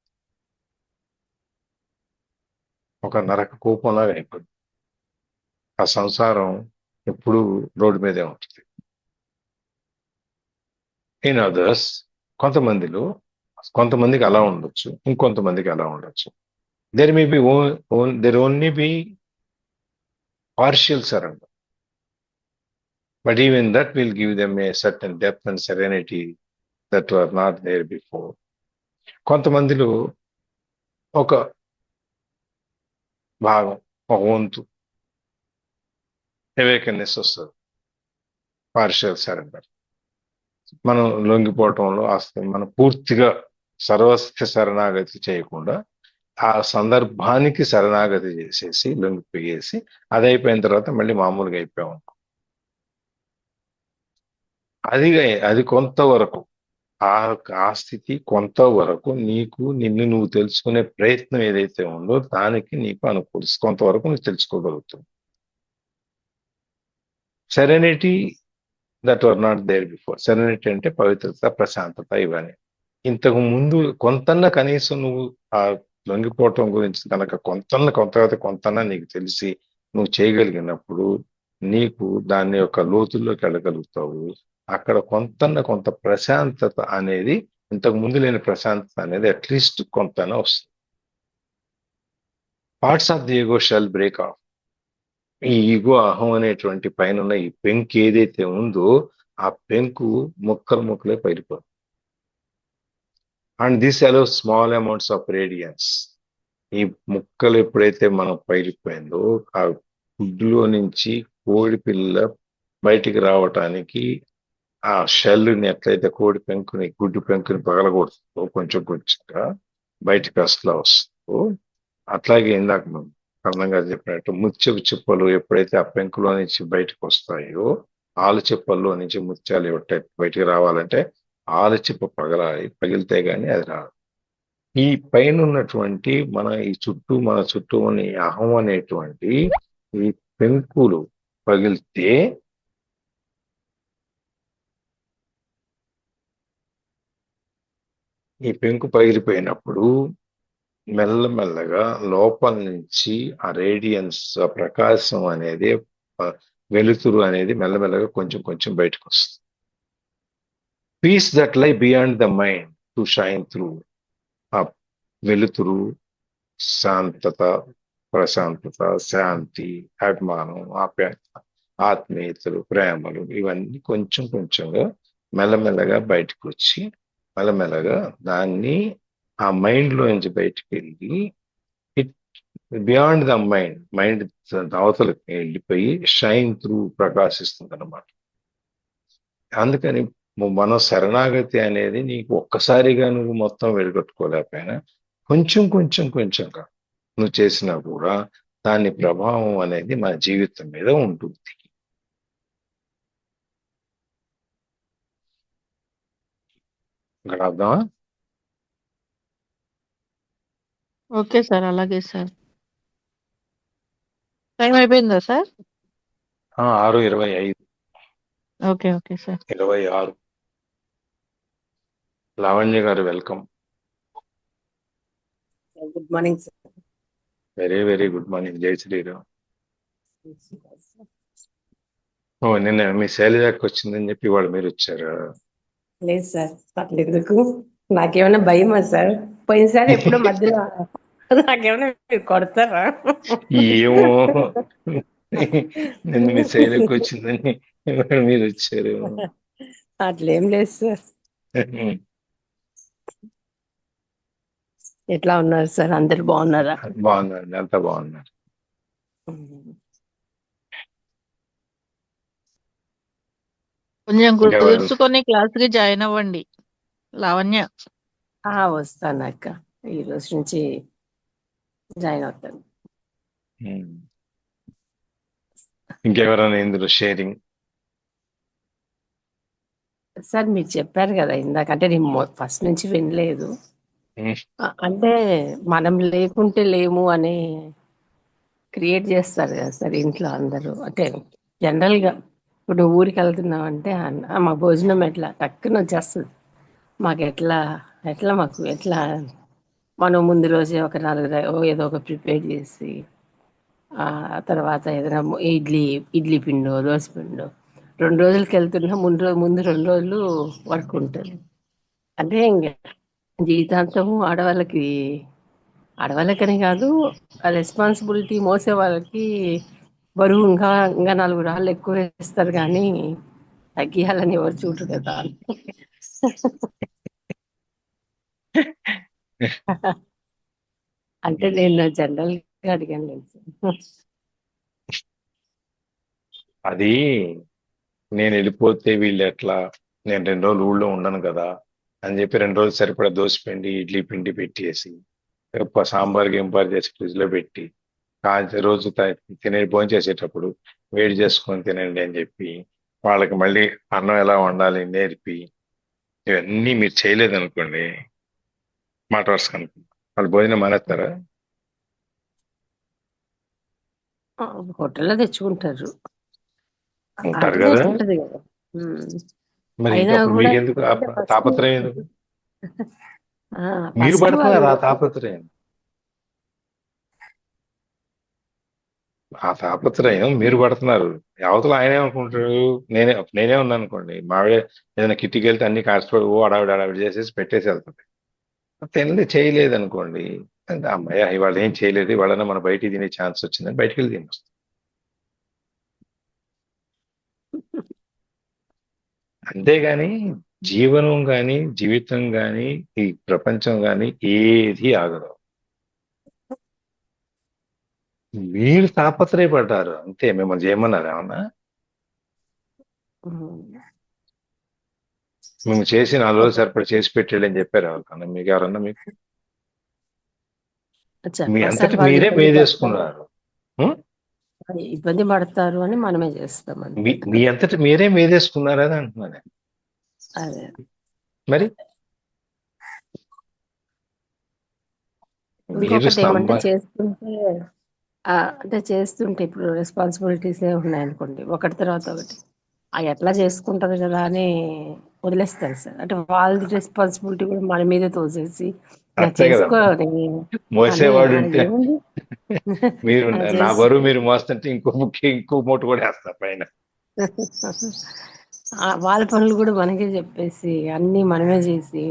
ఒక నరక కూపంలాగా అయిపోతుంది. ఆ సంసారం ఎప్పుడు రోడ్డు మీదే ఉంటుంది. ఇన్ అదర్స్ కొంతమందికి అలా ఉండొచ్చు, ఇంకొంతమందికి అలా ఉండొచ్చు. There may be only be partial surrender. But even that will give them a certain depth and serenity that were not there before. కొంతమందిలో ఒక భాగం, ఒక వంతు అవేకెన్నెస్ వస్తుంది, పార్షియల్ సరెండర్. మనం లొంగిపోవటంలో మనం పూర్తిగా సర్వస్వ శరణాగతి చేయకుండా ఆ సందర్భానికి శరణాగతి చేసేసి లొంగిపోయేసి అది అయిపోయిన తర్వాత మళ్ళీ మామూలుగా అయిపోయాం. అది కొంతవరకు ఆ స్థితి కొంతవరకు నిన్ను నువ్వు తెలుసుకునే ప్రయత్నం ఏదైతే ఉందో దానికి నీకు అనుకూలిస్తుంది, కొంతవరకు నువ్వు తెలుసుకోగలుగుతావు. Serenity that were not there before. Serenity అంటే పవిత్రత, ప్రశాంతత, ఇవన్నీ. ఇంతకు ముందు కనీసం నువ్వు ఆ లొంగిపోవటం గురించి కనుక కొంతన్నా నీకు తెలిసి నువ్వు చేయగలిగినప్పుడు నీకు దాని యొక్క లోతుల్లోకి వెళ్ళగలుగుతావు. అక్కడ కొంత ప్రశాంతత అనేది, ఇంతకు ముందు లేని ప్రశాంతత అనేది అట్లీస్ట్ కొంతనా వస్తుంది. Parts of the ego shall break off. ఈ ఈగో, అహం అనేటువంటి పైన ఉన్న ఈ పెంకు ఏదైతే ఉందో ఆ పెంకు ముక్కలే పైరిపోతుంది. And this allows small amounts of radiance. ఈ ముక్కలు ఎప్పుడైతే మనం పైరిపోయిందో ఆ గుడ్డులో నుంచి కోడి పిల్ల బయటికి రావటానికి ఆ షెల్ని ఎట్లయితే గుడ్డు పెంకుని పగలగొడుతుందో కొంచెంగా బయటికి అసలు వస్తుందో, అట్లాగే ఇందాక మనం కారణంగా చెప్పినట్టు ముత్యపు చిప్పలు ఎప్పుడైతే ఆ పెంకులో నుంచి బయటకు వస్తాయో, ఆలు చిప్పల్లో నుంచి ముత్యాలు బయటికి రావాలంటే ఆలు చిప్ప పగిలితే గానీ అది రాదు. ఈ పైన ఉన్నటువంటి మన చుట్టూ ఉన్న ఈ అహం అనేటువంటి ఈ పెంకులు పగిలితే ఈ పెంకు పగిలిపోయినప్పుడు మెల్లమెల్లగా లోపల నుంచి ఆ రేడియన్స్, ఆ ప్రకాశం అనేది, వెలుతురు అనేది మెల్లమెల్లగా కొంచెం బయటకు వస్తుంది. పీస్ దట్ లై beyond the mind to shine through. ఆ వెలుతురు, శాంతత, ప్రశాంతత, శాంతి, అభిమానం, ఆప్యాయత, ఆత్మీయతలు, ప్రేమలు, ఇవన్నీ కొంచెంగా మెల్లమెల్లగా బయటకు వచ్చి మెల్లమెల్లగా దాన్ని ఆ మైండ్ లో నుంచి బయటకు వెళ్ళి బియాండ్ ద మైండ్ అవతలకి వెళ్ళిపోయి షైన్ త్రూ, ప్రకాశిస్తుంది అన్నమాట. అందుకని మనం శరణాగతి అనేది నీకు ఒక్కసారిగా నువ్వు మొత్తం వెలుగొట్టుకోలేకపోయినా కొంచెంగా నువ్వు చేసినా కూడా దాని ప్రభావం అనేది మన జీవితం మీద ఉంటుంది. ఇక్కడ అర్థమా? ఓకే సార్, అలాగే సార్. టైం అయిపోయిందా sir? 6:25, okay okay sir. 26. Lavanya garu welcome. Good morning sir. Very very good morning. జై శ్రీరామ్. నిన్న మీ శైలజాకి వచ్చిందని చెప్పి వాళ్ళు మీరు వచ్చారు. లేదు సార్, అట్లా ఎందుకు? నాకేమైనా భయమా సార్? పోయినసారి ఎప్పుడో మధ్యలో నాకేమైనా మీరు కొడతారా? ఏమో నిన్న మీ శైలికి వచ్చిందని ఇవాళ మీరు వచ్చారు. అట్లేం లేదు సార్. ఎట్లా ఉన్నారు సార్? అందరు బాగున్నారా? బాగున్నారండి, అంతా బాగున్నారు. కొంచెం ఇంకెవరు? కుదుర్చుకొని క్లాస్ కి జాయిన్ అవ్వండి లావణ్య. వస్తాను అక్క, ఈ రోజు నుంచి జాయిన్ అవుతాను. ఇంకెవరైనా ఇందులో షేరింగ్? సార్ మీరు చెప్పారు కదా ఇందాక, అంటే నేను ఫస్ట్ నుంచి వినలేదు. అంటే మనం లేకుంటే లేము అని క్రియేట్ చేస్తారు కదా సార్ ఇంట్లో అందరూ. అంటే జనరల్ గా ఇప్పుడు ఊరికి వెళ్తున్నాం అంటే మా భోజనం ఎట్లా టక్కున వచ్చేస్తుంది మాకు, ఎట్లా ఎట్లా మాకు ఎట్లా మనం ముందు రోజే ఒక 4 ఏదో ఒక ప్రిపేర్ చేసి ఆ తర్వాత ఏదైనా ఇడ్లీ పిండో దోశ పిండో 2 రోజులకి వెళ్తున్నా ముందు 2 రోజులు వర్క్ ఉంటుంది. అంటే ఇంకా జీవితాంతము ఆడవాళ్ళకని కాదు, ఆ రెస్పాన్సిబిలిటీ మోసే వాళ్ళకి బరువు ఇంకా ఇంకా 4 రాళ్ళు ఎక్కువ వేస్తారు, కానీ తగ్గియాలని ఎవరు చూడరు కదా. అంటే నేను జనరల్ గా అడిగాను లేదు సార్. అది నేను వెళ్ళిపోతే వీళ్ళు ఎట్లా, నేను 2 రోజులు ఊళ్ళో ఉండను కదా అని చెప్పి 2 రోజులు సరిపడా దోశ పిండి ఇడ్లీ పిండి పెట్టేసి సాంబార్ గింబార్ చేసి ఫ్రిడ్జ్ లో పెట్టి రోజు భోజనం చేసేటప్పుడు వేడి చేసుకొని తినండి అని చెప్పి వాళ్ళకి మళ్ళీ అన్నం ఎలా వండాలి నేర్పి ఇవన్నీ మీరు చేయలేదనుకోండి, మాట వరుస అనుకోండి, వాళ్ళు భోజనం మానేస్తారా? హోటల్లో తెచ్చుకుంటారు, ఉంటారు కదా. ఆల్టర్నేట్ ఉంటది కదా. మరి అయినా ఇంకా అప్పుడు కూడా మీకు ఎందుకు అంటే తాపత్రయం ఎందుకు? మీరు ఫస్ట్ పడుతున్నారు వాళ్ళు ఆ తాపత్రయం. ఆ తాపత్రయం మీరు పడుతున్నారు. అవతల ఆయనే అనుకుంటారు, నేనే ఉన్నాను అనుకోండి, మావిడే ఏదైనా కిట్టికి వెళ్తే అన్ని కాల్చిపోయి అడావిడి చేసేసి పెట్టేసి వెళ్తుంది. తినది చేయలేదు అనుకోండి, అంటే అమ్మాయి ఇవాళ ఏం చేయలేదు, ఇవాళ మన బయటికి తినే ఛాన్స్ వచ్చిందని బయటికి వెళ్ళి తినొస్తుంది. అంతేగాని జీవనం గాని జీవితం గాని ఈ ప్రపంచం గాని ఏది ఆగదు. మీరు తాపత్రయపడ్డారు అంతే, మిమ్మల్ని చేయమన్నారు ఏమన్నా? మేము చేసి 4 రోజులు సరిపడి చేసి పెట్టాడు అని చెప్పారు ఎవరికన్నా? మీకు ఎవరన్నా? మీకు మీ చెప్పాలి సార్, అంతటి వాళ్ళు మీరే ఇబ్బంది పడతారు, మేదేసుకున్నారు. ఇబ్బంది పడతారు అని మనమే చేస్తాం అంతే. మీ అంతటి మీరే మేదేసుకున్నారని అంటున్నాను. అదే మరి మీరు ఇంకొకటి ఏమంటే చేస్తుంటే ఇప్పుడు రెస్పాన్సిబిలిటీస్ ఉన్నాయనుకోండి, ఒకటి తర్వాత ఒకటి ఎట్లా చేసుకుంటారు కదా అని వదిలేస్తారు సార్. అంటే వాళ్ళ రెస్పాన్సిబిలిటీ కూడా మన మీదే తోసేసి ఇలా అంతే కదా, చేసుకోవాలి అని మోసేవాడు ఉంటే ఏముంది మీరు అలా నా చేసి బరువు మీరు మోస్తుంటే ఇంకో మూట కూడా వేస్తారు పైన. వాళ్ళ పనులు కూడా మనకే చెప్పేసి అన్ని మనమే చేసి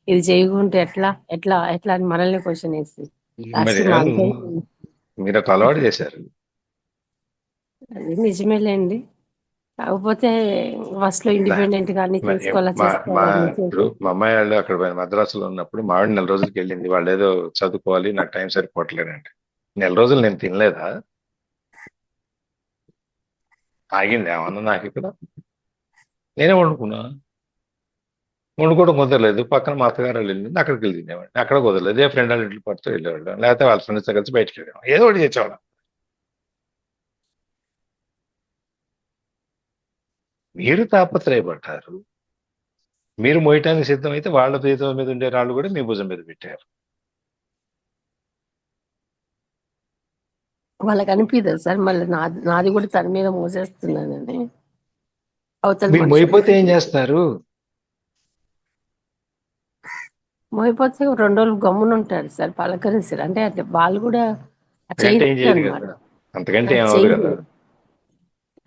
ఇది చేయకుంటే ఎట్లా ఎట్లా ఎట్లా అని మనల్ని క్వశ్చన్ వేసి మరి లాస్ట్ మనతో మీరు ఒక అలవాటు చేశారు. అది నిజమేలేండి, కాకపోతే ఫస్ట్ లో ఇండిపెండెంట్ గా అన్ని చేసుకోవాలని ఇప్పుడు మా అమ్మాయి వాళ్ళు అక్కడ మద్రాసులో ఉన్నప్పుడు మా ఆవిడ 4 రోజులకి వెళ్ళింది. వాళ్ళు ఏదో చదువుకోవాలి, నాకు టైం సరిపోవట్లేదంటే 4 రోజులు నేను తినలేదా? ఆగింది ఏమన్నా నాకు ఇక్కడ? నేనే వండుకోవడం కుదరలేదు, పక్కన మా అత్తగారు వాళ్ళు వెళ్ళింది, అక్కడికి వెళ్ళి తినేవాడిని. అక్కడ కుదరలేదు, ఏ ఫ్రెండ్ వాళ్ళ ఇంటికి పడితే వెళ్ళేవాళ్ళం, లేకపోతే వాళ్ళ ఫ్రెండ్స్తో కలిసి బయటకు వెళ్ళేవాళ్ళం, ఏదో ఒకటి చేసేవాళ్ళం. మీరు తాపత్రయపడ్డారు. మీరు మోయటానికి సిద్ధమైతే వాళ్ళ భుజం మీద ఉండే రాళ్ళు కూడా మీ భుజం మీద పెట్టారు. వాళ్ళకి అనిపించదు సార్, మళ్ళీ నాది కూడా తన మీద మోసేస్తున్నానని అవతల మీరు మనుషులు మోయిపోతే ఏం చేస్తారు? మోయిపోతే 2 రోజులు గమ్మున ఉంటారు సార్, పలకరిస్తారు. అంటే వాళ్ళు కూడా అంతకంటే ఏం చేయరు చేయదు అనమాట. కదా. అంతకంటే ఏమవదు కదా.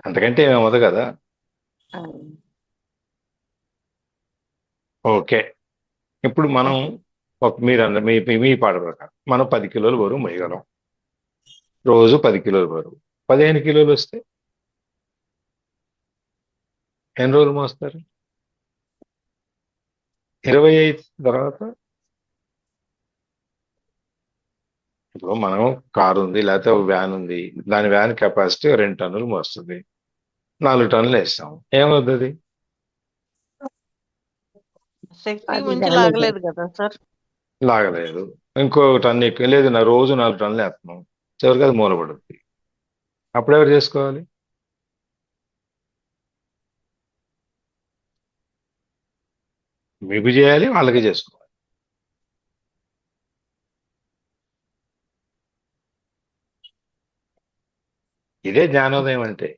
అంతకంటే ఏమవదు కదా. ఓకే, ఇప్పుడు మనం మీరు మీ పాట ప్రకారం మనం 10 కిలోలు బరువు మోయగలం. రోజు 10 కిలోలు బరువు. 15 కిలోలు వస్తే ఎన్ని రోజులు మోస్తారు? 25 తర్వాత ఇప్పుడు మనం కారు ఉంది, లేకపోతే ఒక వ్యాన్ ఉంది. దాని వ్యాన్ కెపాసిటీ 2 టన్నులు మోస్తుంది. 4 టన్నులు వేస్తాం, ఏమవుతుంది? శక్తి అది మించి డ్యామేజ్ లాగలేదు కదా సార్. లాగలేదు. ఇంకో టన్ను ఎక్కువ లేదు, నా రోజు 4 టన్నులు వేస్తున్నాం. చివరికి అది మూలపడుతుంది. అప్పుడు ఎవరు చేసుకోవాలి? మీకు చేయాలి, వాళ్ళకి చేసుకోవాలి. ఇదే జ్ఞానోదయం అంటే.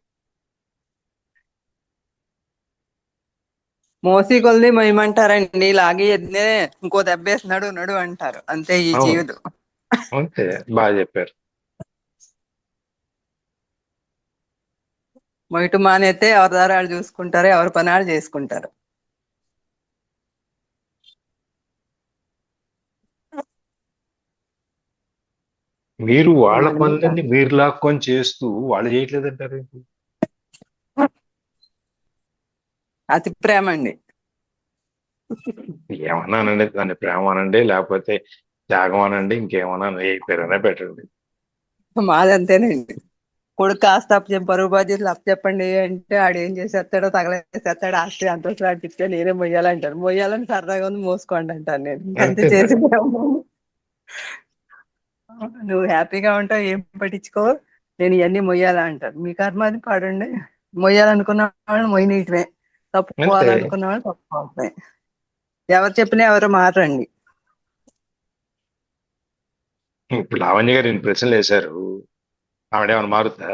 మోసి కొలది మొయ్యమంటారండి, లాగి ఎద్దే ఇంకో దెబ్బేసి నడు నడు అంటారు. అంతే ఈ అవును, జీవితం. అంతే, బాగా చెప్పారు. మొయ్యటు మానేస్తే ఎవరి దారాలు చూసుకుంటారు, ఎవరి పనాలు చేసుకుంటారు. మీరు వాళ్ళ మనమే పనులన్నీ మీరు లాక్కొని చేస్తూ వాళ్ళు చేయట్లేదంటారు. అతి ప్రేమ అండి. ఏమన్నానండి, దాన్ని ప్రేమ అనండి, లేకపోతే త్యాగం అనండి, ఇంకేమన్నా ఏ పేరైనా పెట్టండి. మాదంతేనండి. కొడుకు కాస్త బరువు బాధ్యతలు చెప్పండి అంటే ఆడు ఏం చేసేస్తాడో తగలేసేస్తాడు. ఆస్తి అంతస్తులు ఆడు చెప్తే నేనే మొయ్యాలంటారు. మొయ్యాలని సరదాగా ఉంది, మోసుకోండి అంటాను నేను. అంతే అంతే మరి. చేసి నువ్వు హ్యాపీగా ఉంటావు, ఏం పట్టించుకో, నేను ఇవన్నీ మొయ్యాలా అంటారు. మీ కర్మ అది, పాడండి. మొయ్యాలనుకున్న వాళ్ళు మొయ్యనీయటమే, అంతే. తప్పుకోవాలనుకున్న వాళ్ళు తప్పుకోవటమే. ఎవరు చెప్పినా ఎవరు మారండి. ఇప్పుడు లావణ్య గారు ఇన్ని ప్రశ్నలు వేశారు, ఆవిడేమన్నా మారుతా?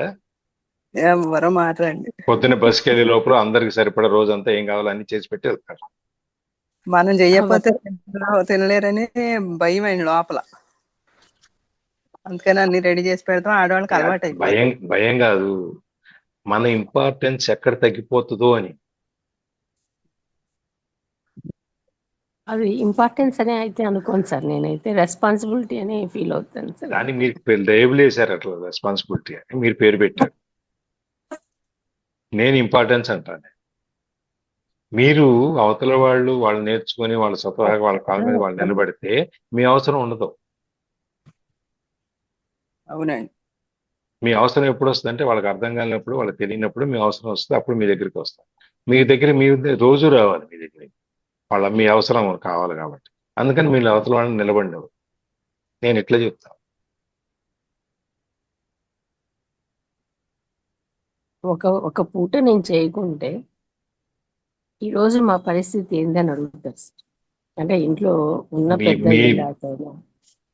ఎవరు మారండి. పొద్దున్న బస్సుకి వెళ్ళే లోపల అందరికి సరిపడా రోజంతా ఏం కావాలో అన్ని చేసి పెట్టి వెళ్తారు. మనం చెయ్యకపోతే తినలేరని భయం అయింది లోపల. అందుకని అన్ని రెడీ చేసి పెడతాం. ఆడవాళ్ళకి అలవాటు అయిపోయింది. భయం భయం కాదు, మన ఇంపార్టెన్స్ ఎక్కడ తగ్గిపోతుందో అని. అది ఇంపార్టెన్స్ అనే అయితే అనుకోను సార్, నేనైతే రెస్పాన్సిబిలిటీ అనే ఫీల్ అవుతాను సార్. దాన్ని మీరు లేబుల్ వేశారు అట్లా, రెస్పాన్సిబిలిటీ అని మీరు పేరు పెట్టారు. నేను ఇంపార్టెన్స్ అంటాను. మీరు అవతల వాళ్ళు నేర్చుకొని వాళ్ళ స్వతహాగా వాళ్ళ కాళ్ళ మీద వాళ్ళు నిలబడితే మీ అవసరం ఉండదు. అవునండి. మీ అవసరం ఎప్పుడు వస్తుంది అంటే వాళ్ళకి అర్థం కాలినప్పుడు, వాళ్ళకి తెలియనప్పుడు మీ అవసరం వస్తుంది. అప్పుడు మీ దగ్గరికి వస్తారు. మీ రోజు రావాలి మీ దగ్గరికి. మీ అవసరం కావాలి కాబట్టి. అందుకని మీరు అవతల వాళ్ళని నిలబడినవు. నేను ఇట్లా చెప్తాను. ఒక పూట నేను చేయకుంటే ఈరోజు మా పరిస్థితి ఏందని అడుగుతారు సార్. అంటే ఇంట్లో ఉన్న పెద్దలు లేకపోయినా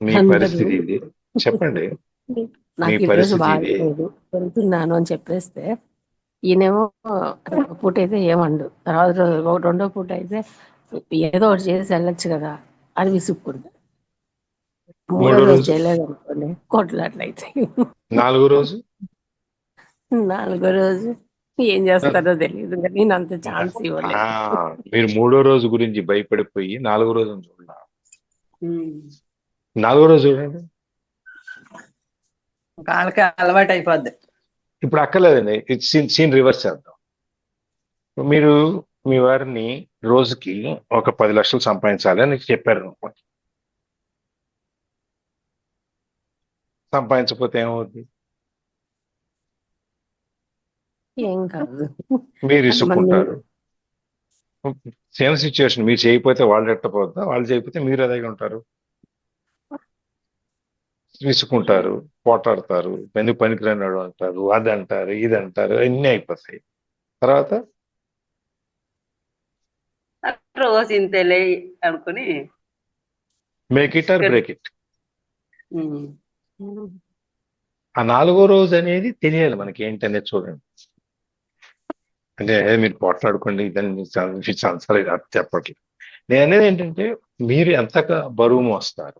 మీ పరిస్థితి ఇది చెప్పండి. నాకు ఈరోజు బాగలేదు, వెళ్తున్నాను అని చెప్పేస్తే ఈయనేమో ఒక పూట అయితే ఏమండు, తర్వాత రెండో పూట అయితే ఏదో ఒకటి చేసి వెళ్ళొచ్చు కదా అని విసుక్కుంటా. మూడో రోజు చేయలేదు అనుకోండి, కొట్లాట్లయితే. నాలుగో రోజు ఏం చేస్తారో తెలియదు, నేను అంత ఛాన్స్ ఇవ్వలేదు. మీరు మూడో రోజు గురించి భయపడిపోయి నాలుగో రోజు చూడండి. నాలుగో రోజు చూడండి, వాళ్ళకి అలవాటు అయిపోద్ది. ఇప్పుడు అక్కర్లేదండి, సీన్ రివర్స్ చేద్దాం. మీరు మీ వారిని రోజుకి ఒక 10 లక్షలు సంపాదించాలి అని చెప్పారు అనుకోండి. సంపాదించకపోతే ఏమవుద్ది? ఏం కాదు, మీరు ఇసుక్కుంటారు. సేమ్ సిచ్యువేషన్, మీరు చేయకపోతే వాళ్ళు ఎట్టపోద్దా, వాళ్ళు చేయకపోతే మీరు అదే ఉంటారు. విసుకుంటారు, పోటాడతారు, ఎందుకు పనికిరాడు అంటారు, అది అంటారు, ఇది అంటారు, అన్నీ అయిపోతాయి. తర్వాత రోజు ఇంతేలే అనుకుని make it or break it. Um. ఆ 4వ రోజు అనేది తెలియాలి మనకి ఏంటనేది చూడండి. అంటే మీరు పోట్లాడుకోండి ఇదని సంవత్సరాలు అది చెప్పట్లేదు. నేను అనేది ఏంటంటే మీరు ఎంతగా బరువు మోస్తారు,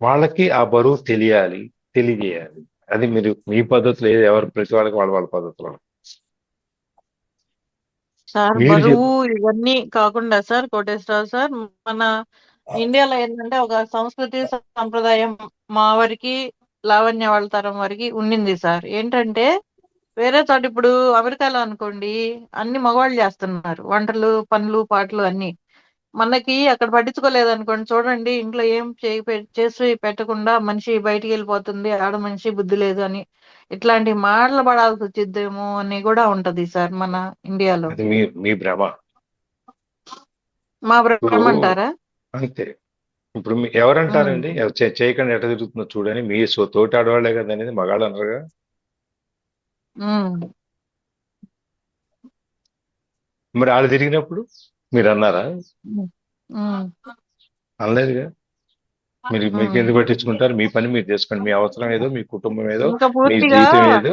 వాళ్ళకి ఆ బరువు తెలియజేయాలి. అది మీరు మీ పద్ధతిలో ఎవరు ప్రతి వాళ్ళకి వాళ్ళ వాళ్ళ పద్ధతిలో. సార్ మీరు బరువు ఇవన్నీ కాకుండా సార్ కోటేశ్వరరావు సార్, మన ఇండియాలో ఏంటంటే ఒక సంస్కృతి సంప్రదాయం మా వారికి లావణ్య వాళ్ళ తరం వరకు ఉండింది సార్. ఏంటంటే వేరే చోట ఇప్పుడు అమెరికాలో అనుకోండి అన్ని మగవాళ్ళు చేస్తున్నారు వంటలు పనులు పాటలు అన్ని. మనకి అక్కడ పట్టించుకోలేదు అనుకోండి, చూడండి ఇంట్లో ఏం చేసి పెట్టకుండా మనిషి బయటికి వెళ్ళిపోతుంది, ఆడ మనిషి బుద్ధి లేదు అని ఇట్లాంటి మాటలు పడాల్సి వచ్చిద్దేమో అని కూడా ఉంటది సార్ మన ఇండియాలో. అది మీ భ్రమ. మా ఇప్పుడు భ్రమ అంటారా? అంతే. ఇప్పుడు ఉమ్, ఎవరంటారండి చేయకుండా ఎట్ట తిరుగుతుందో చూడని, మీ తోటి ఆడవాళ్లే కదా అనేది మగాళ్ళు అనరుగా. ఉమ్. మరి వాళ్ళు తిరిగినప్పుడు మీరు అన్నారా? ఉమ్. ఉమ్. అనలేదుగా. మీకు ఉమ్. ఎందుకు పట్టించుకుంటారు? మీ పని మీరు చేసుకోండి. మీ అవసరం ఏదో, మీ కుటుంబం ఏదో, ఇంకా మీ పూర్తిగా జీవితం ఏదో.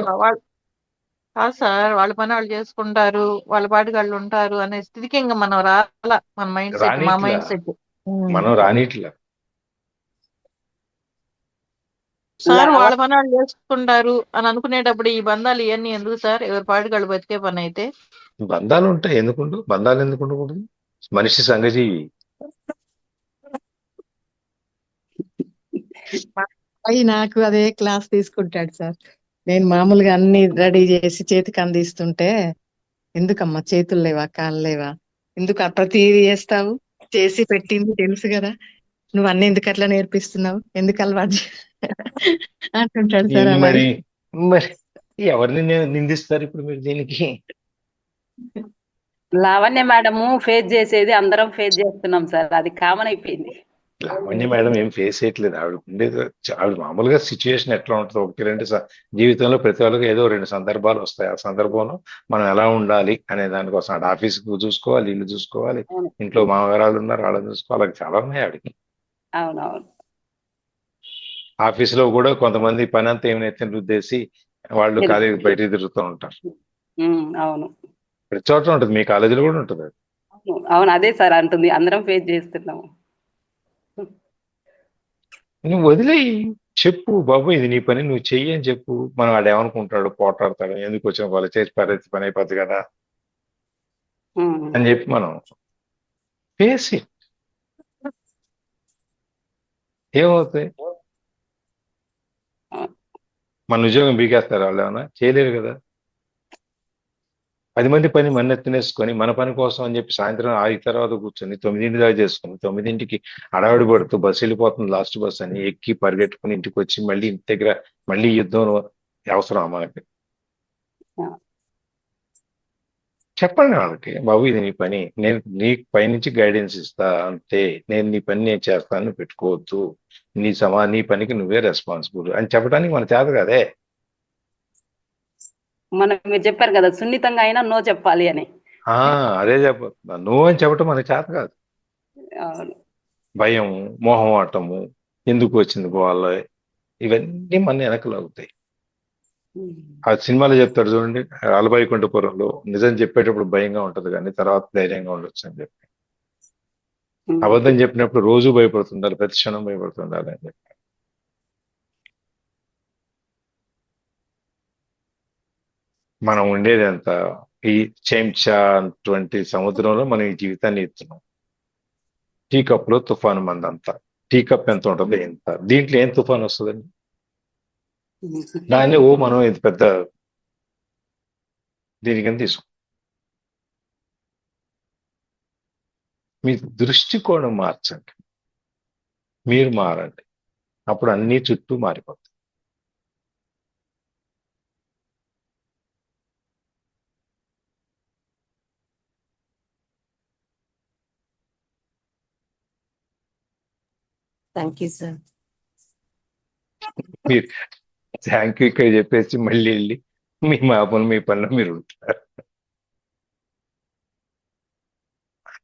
కాదు సార్, వాళ్ళ పని వాళ్ళు చేసుకుంటారు, వాళ్ళ పాటికి వాళ్ళు ఉంటారు అనే స్థితికి ఇంకా మనం రాలా. మన మైండ్ సెట్, మా రానిట్లా, మైండ్ సెట్ మనం రానిట్లా. సార్. లావ వాళ్ళ పని వాళ్ళు చేసుకుంటారు అని అనుకునేటప్పుడు ఈ బంధాలు ఇవన్నీ ఎందుకు సార్? ఎవరి పాటికి వాళ్ళు బతికే పని అయితే. బంధాలు ఉంటాయి, ఎందుకుండు? బంధాలు ఎందుకు ఉండకూడదు? మనిషి సంఘజీవి. మా అబ్బాయి నాకు అదే క్లాస్ తీసుకుంటాడు సార్. నేను మామూలుగా అన్ని రెడీ చేసి చేతికి అందిస్తుంటే, ఎందుకమ్మా చేతులు లేవా కాళ్ళు లేవా, ఎందుకు ప్రతిదీ చేస్తావు, చేసి పెట్టింది తెలుసు కదా, నువ్వు అన్ని ఎందుకు అట్లా నేర్పిస్తున్నావు, ఎందుకు అలవాటు అంటుంటాడు సార్ అలాగే. మరి ఎవరిని నిందిస్తారు ఇప్పుడు మీరు దీనికి? లావణ్య మేడము ఫేస్ చేసేది అందరం ఫేస్ చేస్తున్నాం సార్, అది కామన్ అయిపోయింది. లావణ్య మేడం ఏం ఫేస్ చేయట్లేదు. ఆవిడ ఉండేది ఆవిడ మామూలుగా సిచ్యువేషన్ ఎట్లా ఉంటుంది, ఒకటి రెండు జీవితంలో ప్రతి వాళ్ళకి ఏదో 2 సందర్భాలు వస్తాయి. ఆ సందర్భంలో మనం ఎలా ఉండాలి అనే దానికోసం ఆవిడ ఆఫీస్కి చూసుకోవాలి, ఇల్లు చూసుకోవాలి, అవును ఇంట్లో మామగారాలు ఉన్నారు వాళ్ళని చూసుకోవాలి, అవి చాలా ఉన్నాయి ఆవిడకి. అవునవును. ఆఫీసులో కూడా కొంతమంది పని అంతా ఏమైతే రుద్దేసి వాళ్ళు ఖాళీ బయట తిరుగుతూ ఉంటారు. అవును ప్రతి చోట ఉంటుంది, మీ కాలేజీలో కూడా ఉంటుంది. అవును, అదే సార్ అంటుంది, అందరం ఫేస్ చేస్తున్నాము. నువ్వు వదిలేయి, చెప్పు బాబు ఇది నీ పని, నువ్వు చెయ్యి అని చెప్పు. మనం వాడు ఏమనుకుంటాడు, పోటాడతాడు, ఎందుకు వచ్చిన వాళ్ళు చేసి పని అయిపోద్ది కదా అని చెప్పి మనం ఫేసి ఏమవుతాయి. మన ఉద్యోగం బీకేస్తారు వాళ్ళు, ఏమన్నా చేయలేరు కదా. 10 మంది పని మన ఎత్తునేసుకొని మన పని కోసం అని చెప్పి సాయంత్రం 6 తర్వాత కూర్చొని 9 దాకా చేసుకుని 9కి అడవాడి పడుతూ బస్సు వెళ్ళిపోతుంది, లాస్ట్ బస్ అని ఎక్కి పరిగెట్టుకుని ఇంటికి వచ్చి మళ్ళీ ఇంటి దగ్గర మళ్ళీ యుద్ధం అవసరం మనకి. చెప్పండి వాళ్ళకి, బాబు ఇది నీ పని, నేను నీకు పైనుంచి గైడెన్స్ ఇస్తా అంతే, నేను నీ పని నేను చేస్తాను, పెట్టుకోవద్దు, నీ పనికి నువ్వే రెస్పాన్సిబుల్ అని చెప్పడానికి మన చేత కదే. మీరు చెప్పారు కదా సున్నితంగా అయినా నో చెప్పాలి అని. అదే నువ్వు అని చెప్పటం మనకి చేత కాదు. భయం, మోహమాటము, ఎందుకు వచ్చింది వాళ్ళ, ఇవన్నీ మన వెనకలు అవుతాయి. ఆ సినిమాలో చెప్తాడు చూడండి, అలవైకుంఠపురంలో, నిజం చెప్పేటప్పుడు భయంగా ఉంటది కానీ తర్వాత ధైర్యంగా ఉండొచ్చు అని చెప్పి. అబద్ధం చెప్పినప్పుడు రోజు భయపడుతుండాలి, ప్రతి క్షణం భయపడుతుండాలి అని చెప్పి. మనం ఉండేది ఎంత, ఈ చెంచా అటువంటి సముద్రంలో మనం ఈ జీవితాన్ని ఇస్తున్నాం. టీ కప్ లో తుఫాను మందంతా. టీ కప్ ఎంత ఉంటుంది, ఎంత, దీంట్లో ఏం తుఫాను వస్తుందండి? దాన్ని మనం ఇది పెద్ద దీనికని తీసుకో. మీ దృష్టికోణం మార్చండి, మీరు మారండి, అప్పుడు అన్ని చుట్టూ మారిపోతాయి. Thank you sir. మీరు థ్యాంక్ యూ ఇక్కడ చెప్పేసి మళ్ళీ వెళ్ళి మీ పనులు మీ పనిలో మీరు ఉంటారు.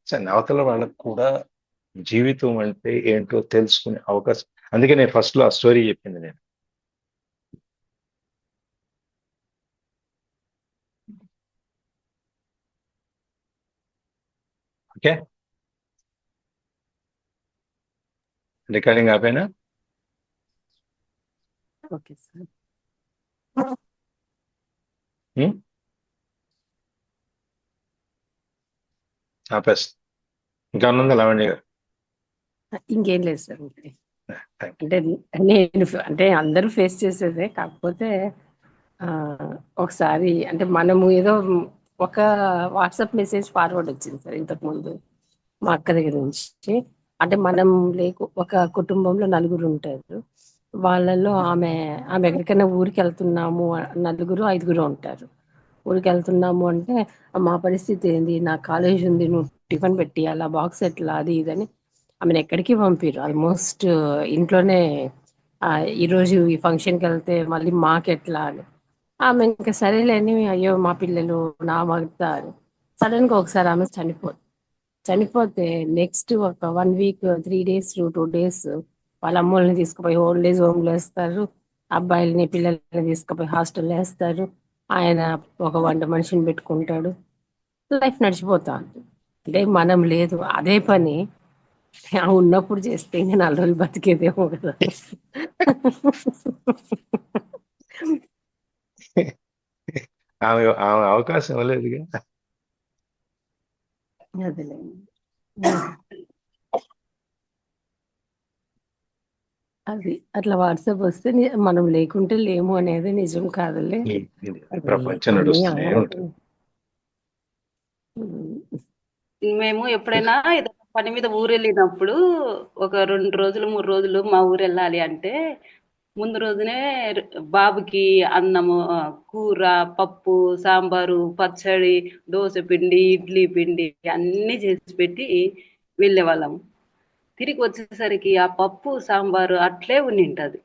సరే అవతల వాళ్ళకు కూడా జీవితం అంటే ఏంటో తెలుసుకునే అవకాశం. అందుకే నేను ఫస్ట్ లో ఆ స్టోరీ చెప్పింది నేను. ఓకే, రికార్డింగ్ ఆపేనా? Okay sir. ఆపేస్. ఇంకా ఉన్నది లావణ్య గారు. ఇంకేం లేదు సార్. ఓకే. థ్యాంక్ అంటే నేను అంటే అందరూ ఫేస్ చేసేదే, కాకపోతే ఒకసారి అంటే మనము ఏదో ఒక వాట్సాప్ మెసేజ్ ఫార్వర్డ్ వచ్చింది సార్ ఇంతకు ముందు మా అక్క దగ్గర నుంచి. అంటే మనం ఒక కుటుంబంలో నలుగురు ఉంటారు. వాళ్ళల్లో ఆమె ఎక్కడికైనా ఊరికి వెళ్తున్నాము, నలుగురు ఐదుగురు ఉంటారు. ఊరికి వెళ్తున్నాము అంటే మా పరిస్థితి ఏంది, నా కాలేజ్ ఉంది, నువ్వు టిఫిన్ పెట్టియాలా, బాక్స్ ఎట్లా, అది ఇదని ఆమెను ఎక్కడికి పంపిరు. ఆల్మోస్ట్ ఇంట్లోనే ఈరోజు ఈ ఫంక్షన్కి వెళ్తే మళ్ళీ మాకెట్లా అని ఆమె ఇంకా సరేలేని, అయ్యో మా పిల్లలు నా భర్త అని సడన్గా ఒకసారి ఆమె చనిపోతే నెక్స్ట్ ఒక 1 వీక్ 3 days 2 days వాళ్ళ అమ్మోళ్ళని తీసుకుపోయి ఓల్డ్ ఏజ్ హోమ్లో వేస్తారు, అబ్బాయిలని పిల్లల్ని తీసుకుపోయి హాస్టల్లో వేస్తారు, ఆయన ఒక వంట మనిషిని పెట్టుకుంటాడు, లైఫ్ నడిచిపోతా ఉంటుంది. అంటే మనం లేదు అదే పని ఉన్నప్పుడు చేస్తే ఇంకా 4 రోజులు బతికేదేమో కదా. ఆమె ఆమె అవకాశం ఇవ్వలేదుగా. అదేలేండి. అది అట్లా వాట్సాప్ వస్తే మనం లేకుంటే లేము అనేది నిజం కాదులే. అది ప్రపంచం అన్నీ నడుస్తూనే ఉంటుంది. మేము ఎప్పుడైనా ఏదైనా పని మీద ఊరు వెళ్ళినప్పుడు ఒక 2 రోజులు 3 రోజులు మా ఊరు వెళ్ళాలి అంటే ముందు రోజునే బాబుకి అన్నము, కూర, పప్పు, సాంబారు, పచ్చడి, దోశ పిండి, ఇడ్లీ పిండి అన్నీ చేసి పెట్టి వెళ్ళేవాళ్ళం. తిరిగి వచ్చేసరికి ఆ పప్పు సాంబారు అట్లే ఉండింటది.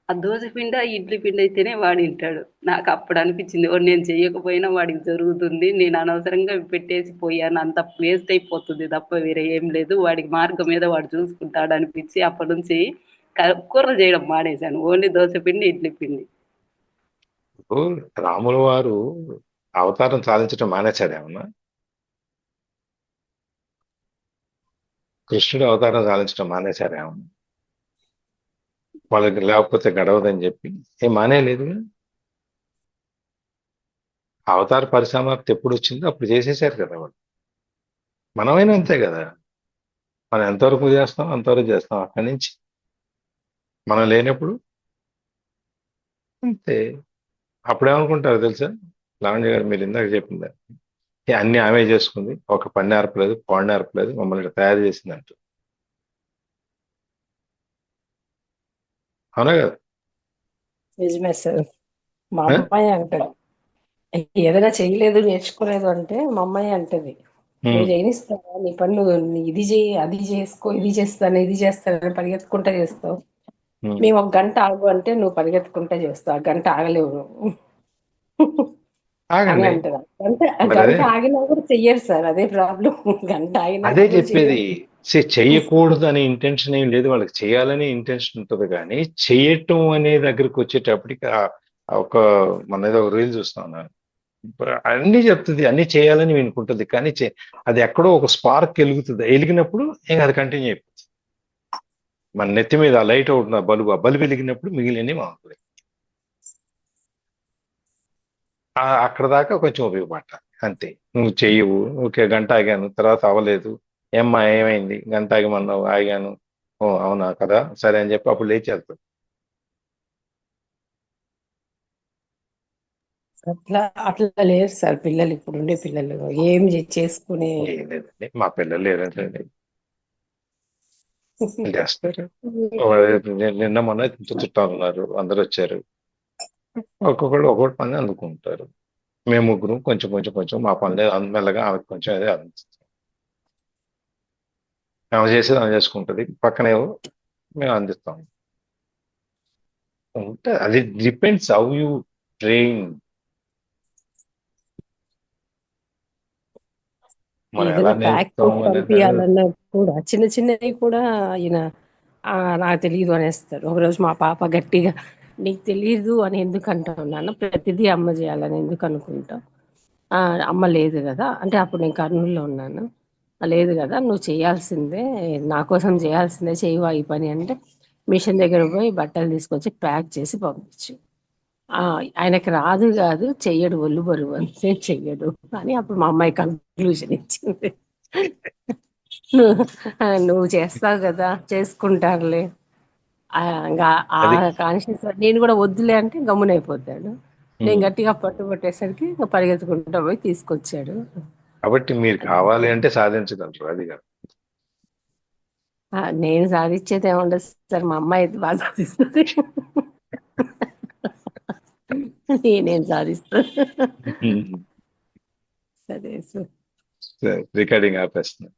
ఆ దోశ పిండి, ఆ ఇడ్లీ పిండి అయితేనే వాడు తింటాడు. నాకు అప్పుడు అనిపించింది, నేను చెయ్యకపోయినా వాడికి జరుగుతుంది, నేను అనవసరంగా పెట్టేసి పోయాను, అంత వేస్ట్ అయిపోతుంది తప్ప వేరే ఏం లేదు, వాడికి మార్గం మీద వాడు చూసుకుంటాడు అనిపించి అప్పటి నుంచి కూరలు చేయడం మానేశాను. ఓన్లీ దోశ పిండి, ఇడ్లీ పిండి. రాముల వారు అవతారం సాధించడం మానేశాడేమన్నా? కృష్ణుడు అవతారం సాధించడం మానేశాడేమన్నా? వాళ్ళకి లేకపోతే గడవదని చెప్పి ఏం మానేయలేదు. అవతార పరిసమాప్తి ఎప్పుడు వచ్చిందో అప్పుడు చేసేసారు కదా వాళ్ళు. మనమైనా అంతే కదా, మనం ఎంతవరకు చేస్తాం అంతవరకు చేస్తాం, అక్కడి నుంచి మనం లేనప్పుడు అంతే. అప్పుడేమనుకుంటారు తెలుసా లావణ్య గారు, మీరు ఇందాక చెప్పింది అన్ని ఆమె చేసుకుంది, ఒక పని నేర్పలేదు, పాడు నేర్పలేదు, మమ్మల్ని తయారు చేసిందంట. అవునా కదా? నిజమే సార్. మా అమ్మాయి అంటది, ఏదైనా చేయలేదు నేర్చుకోలేదు అంటే మా అమ్మాయి అంటది, నువ్వు చేయనిస్తావా, నీ పని నువ్వు ఇది చేయి, అది చేసుకో, ఇది చేస్తాను ఇది చేస్తాను పరిగెత్తుకుంటా చేస్తావు, మేము 1 గంట ఆగు అంటే నువ్వు పరిగెత్తుకుంటా చేస్తావు, 1 గంట ఆగలేవు నువ్వు అని ఆగండి. అంటారు. మరి గంట అదే ఆగినా కూడా చెయ్యరు సార్, అదే ప్రాబ్లం. గంట ఆగినా అదే కూడా చెప్పేది. చెయ్యరు. చెయ్యకూడదు అనే ఇంటెన్షన్ ఏం లేదు, వాళ్ళకి చేయాలనే ఇంటెన్షన్ ఉంటుంది. కానీ చెయ్యటం అనే దగ్గరికి వచ్చేటప్పటికి ఒక మన ఏదో రీల్ చూస్తా ఉన్నాను, అన్ని చెప్తుంది, అన్ని చేయాలని వినుకుంటుంది, కానీ అది ఎక్కడో ఒక స్పార్క్ వెలుగుతుంది, వెలిగినప్పుడు ఇంకా అది కంటిన్యూ అయిపోతుంది. మన నెత్తి మీద ఆ లైట్ అవుతుంది, ఆ బల్బు వెలిగినప్పుడు మిగిలినవి మామూలు. అక్కడ దాకా కొంచెం ఉపయోగపడతాను అంతే. నువ్వు చెయ్యవు, ఓకే గంట ఆగాను తర్వాత అవ్వలేదు, ఏమ్మా ఏమైంది, గంట ఆగమన్నావు ఆగాను, ఓ అవునా కదా సరే అని చెప్పి అప్పుడు లేచి వెళ్తాడు. అట్లా లేరు సార్ పిల్లలు, ఇప్పుడు ఉండే పిల్లలు ఏం చేసుకునే ఏం లేదండి, మా పిల్లలు లేరంటే చేస్తారు. నిన్న మొన్న చుట్టాలు ఉన్నారు, అందరు వచ్చారు, ఒక్కొక్కళ్ళు ఒక్కొక్కటి పని అందుకుంటారు. మేము ముగ్గురు కొంచెం కొంచెం కొంచెం మా పనులే మెల్లగా ఆమెకు కొంచెం అదే అందిస్తాం. ఆమె చేసేది ఆమె చేసుకుంటుంది, పక్కనేవో మేము అందిస్తాం. ఉంటే అది డిపెండ్స్ హౌ యూ ట్రైన్. మనం ఎలా ఏదైనా ప్యాక్ చేసి నేర్పుతాం అనేది పంపించాలన్నా కూడా చిన్న చిన్నవి కూడా ఆయన నాకు తెలియదు అనేస్తారు. ఒకరోజు మా పాప గట్టిగా నీకు తెలియదు అని ఎందుకు అంటావు నాన్న, ప్రతిదీ అమ్మ చేయాలని ఎందుకు అనుకుంటావు, అమ్మ లేదు కదా అంటే అప్పుడు నేను కర్నూలులో ఉన్నాను, లేదు కదా నువ్వు చేయాల్సిందే, నా కోసం చేయాల్సిందే, చేయవా ఈ పని అంటే మిషన్ దగ్గర పోయి బట్టలు తీసుకొచ్చి ప్యాక్ చేసి పంపించు. ఆయనకి రాదు కాదు చెయ్యడు, ఒళ్ళు బరువు అంతే చెయ్యడు అని అప్పుడు మా అమ్మాయి కన్క్లూజన్ ఇచ్చింది. నువ్వు చేస్తావు కదా చేసుకుంటారులే, ఇంకా ఆ అది కాన్షియస్ నేను కూడా వద్దులే అంటే గమ్మునైపోతాడు. నేను ఉమ్. గట్టిగా పట్టుబట్టేసరికి ఇంకా పరిగెత్తుకుంటూ పోయి తీసుకొచ్చాడు. కాబట్టి మీరు కావాలి అంటే సాధించగలరు, అది కాదు. నేను సాధించేది ఏముండదు సార్, మా అమ్మాయి అయితే బాగా సాధిస్తుంది. నేనేం సాధిస్తాను. సరే సార్. రికార్డింగ్ ఆపేస్తున్నా.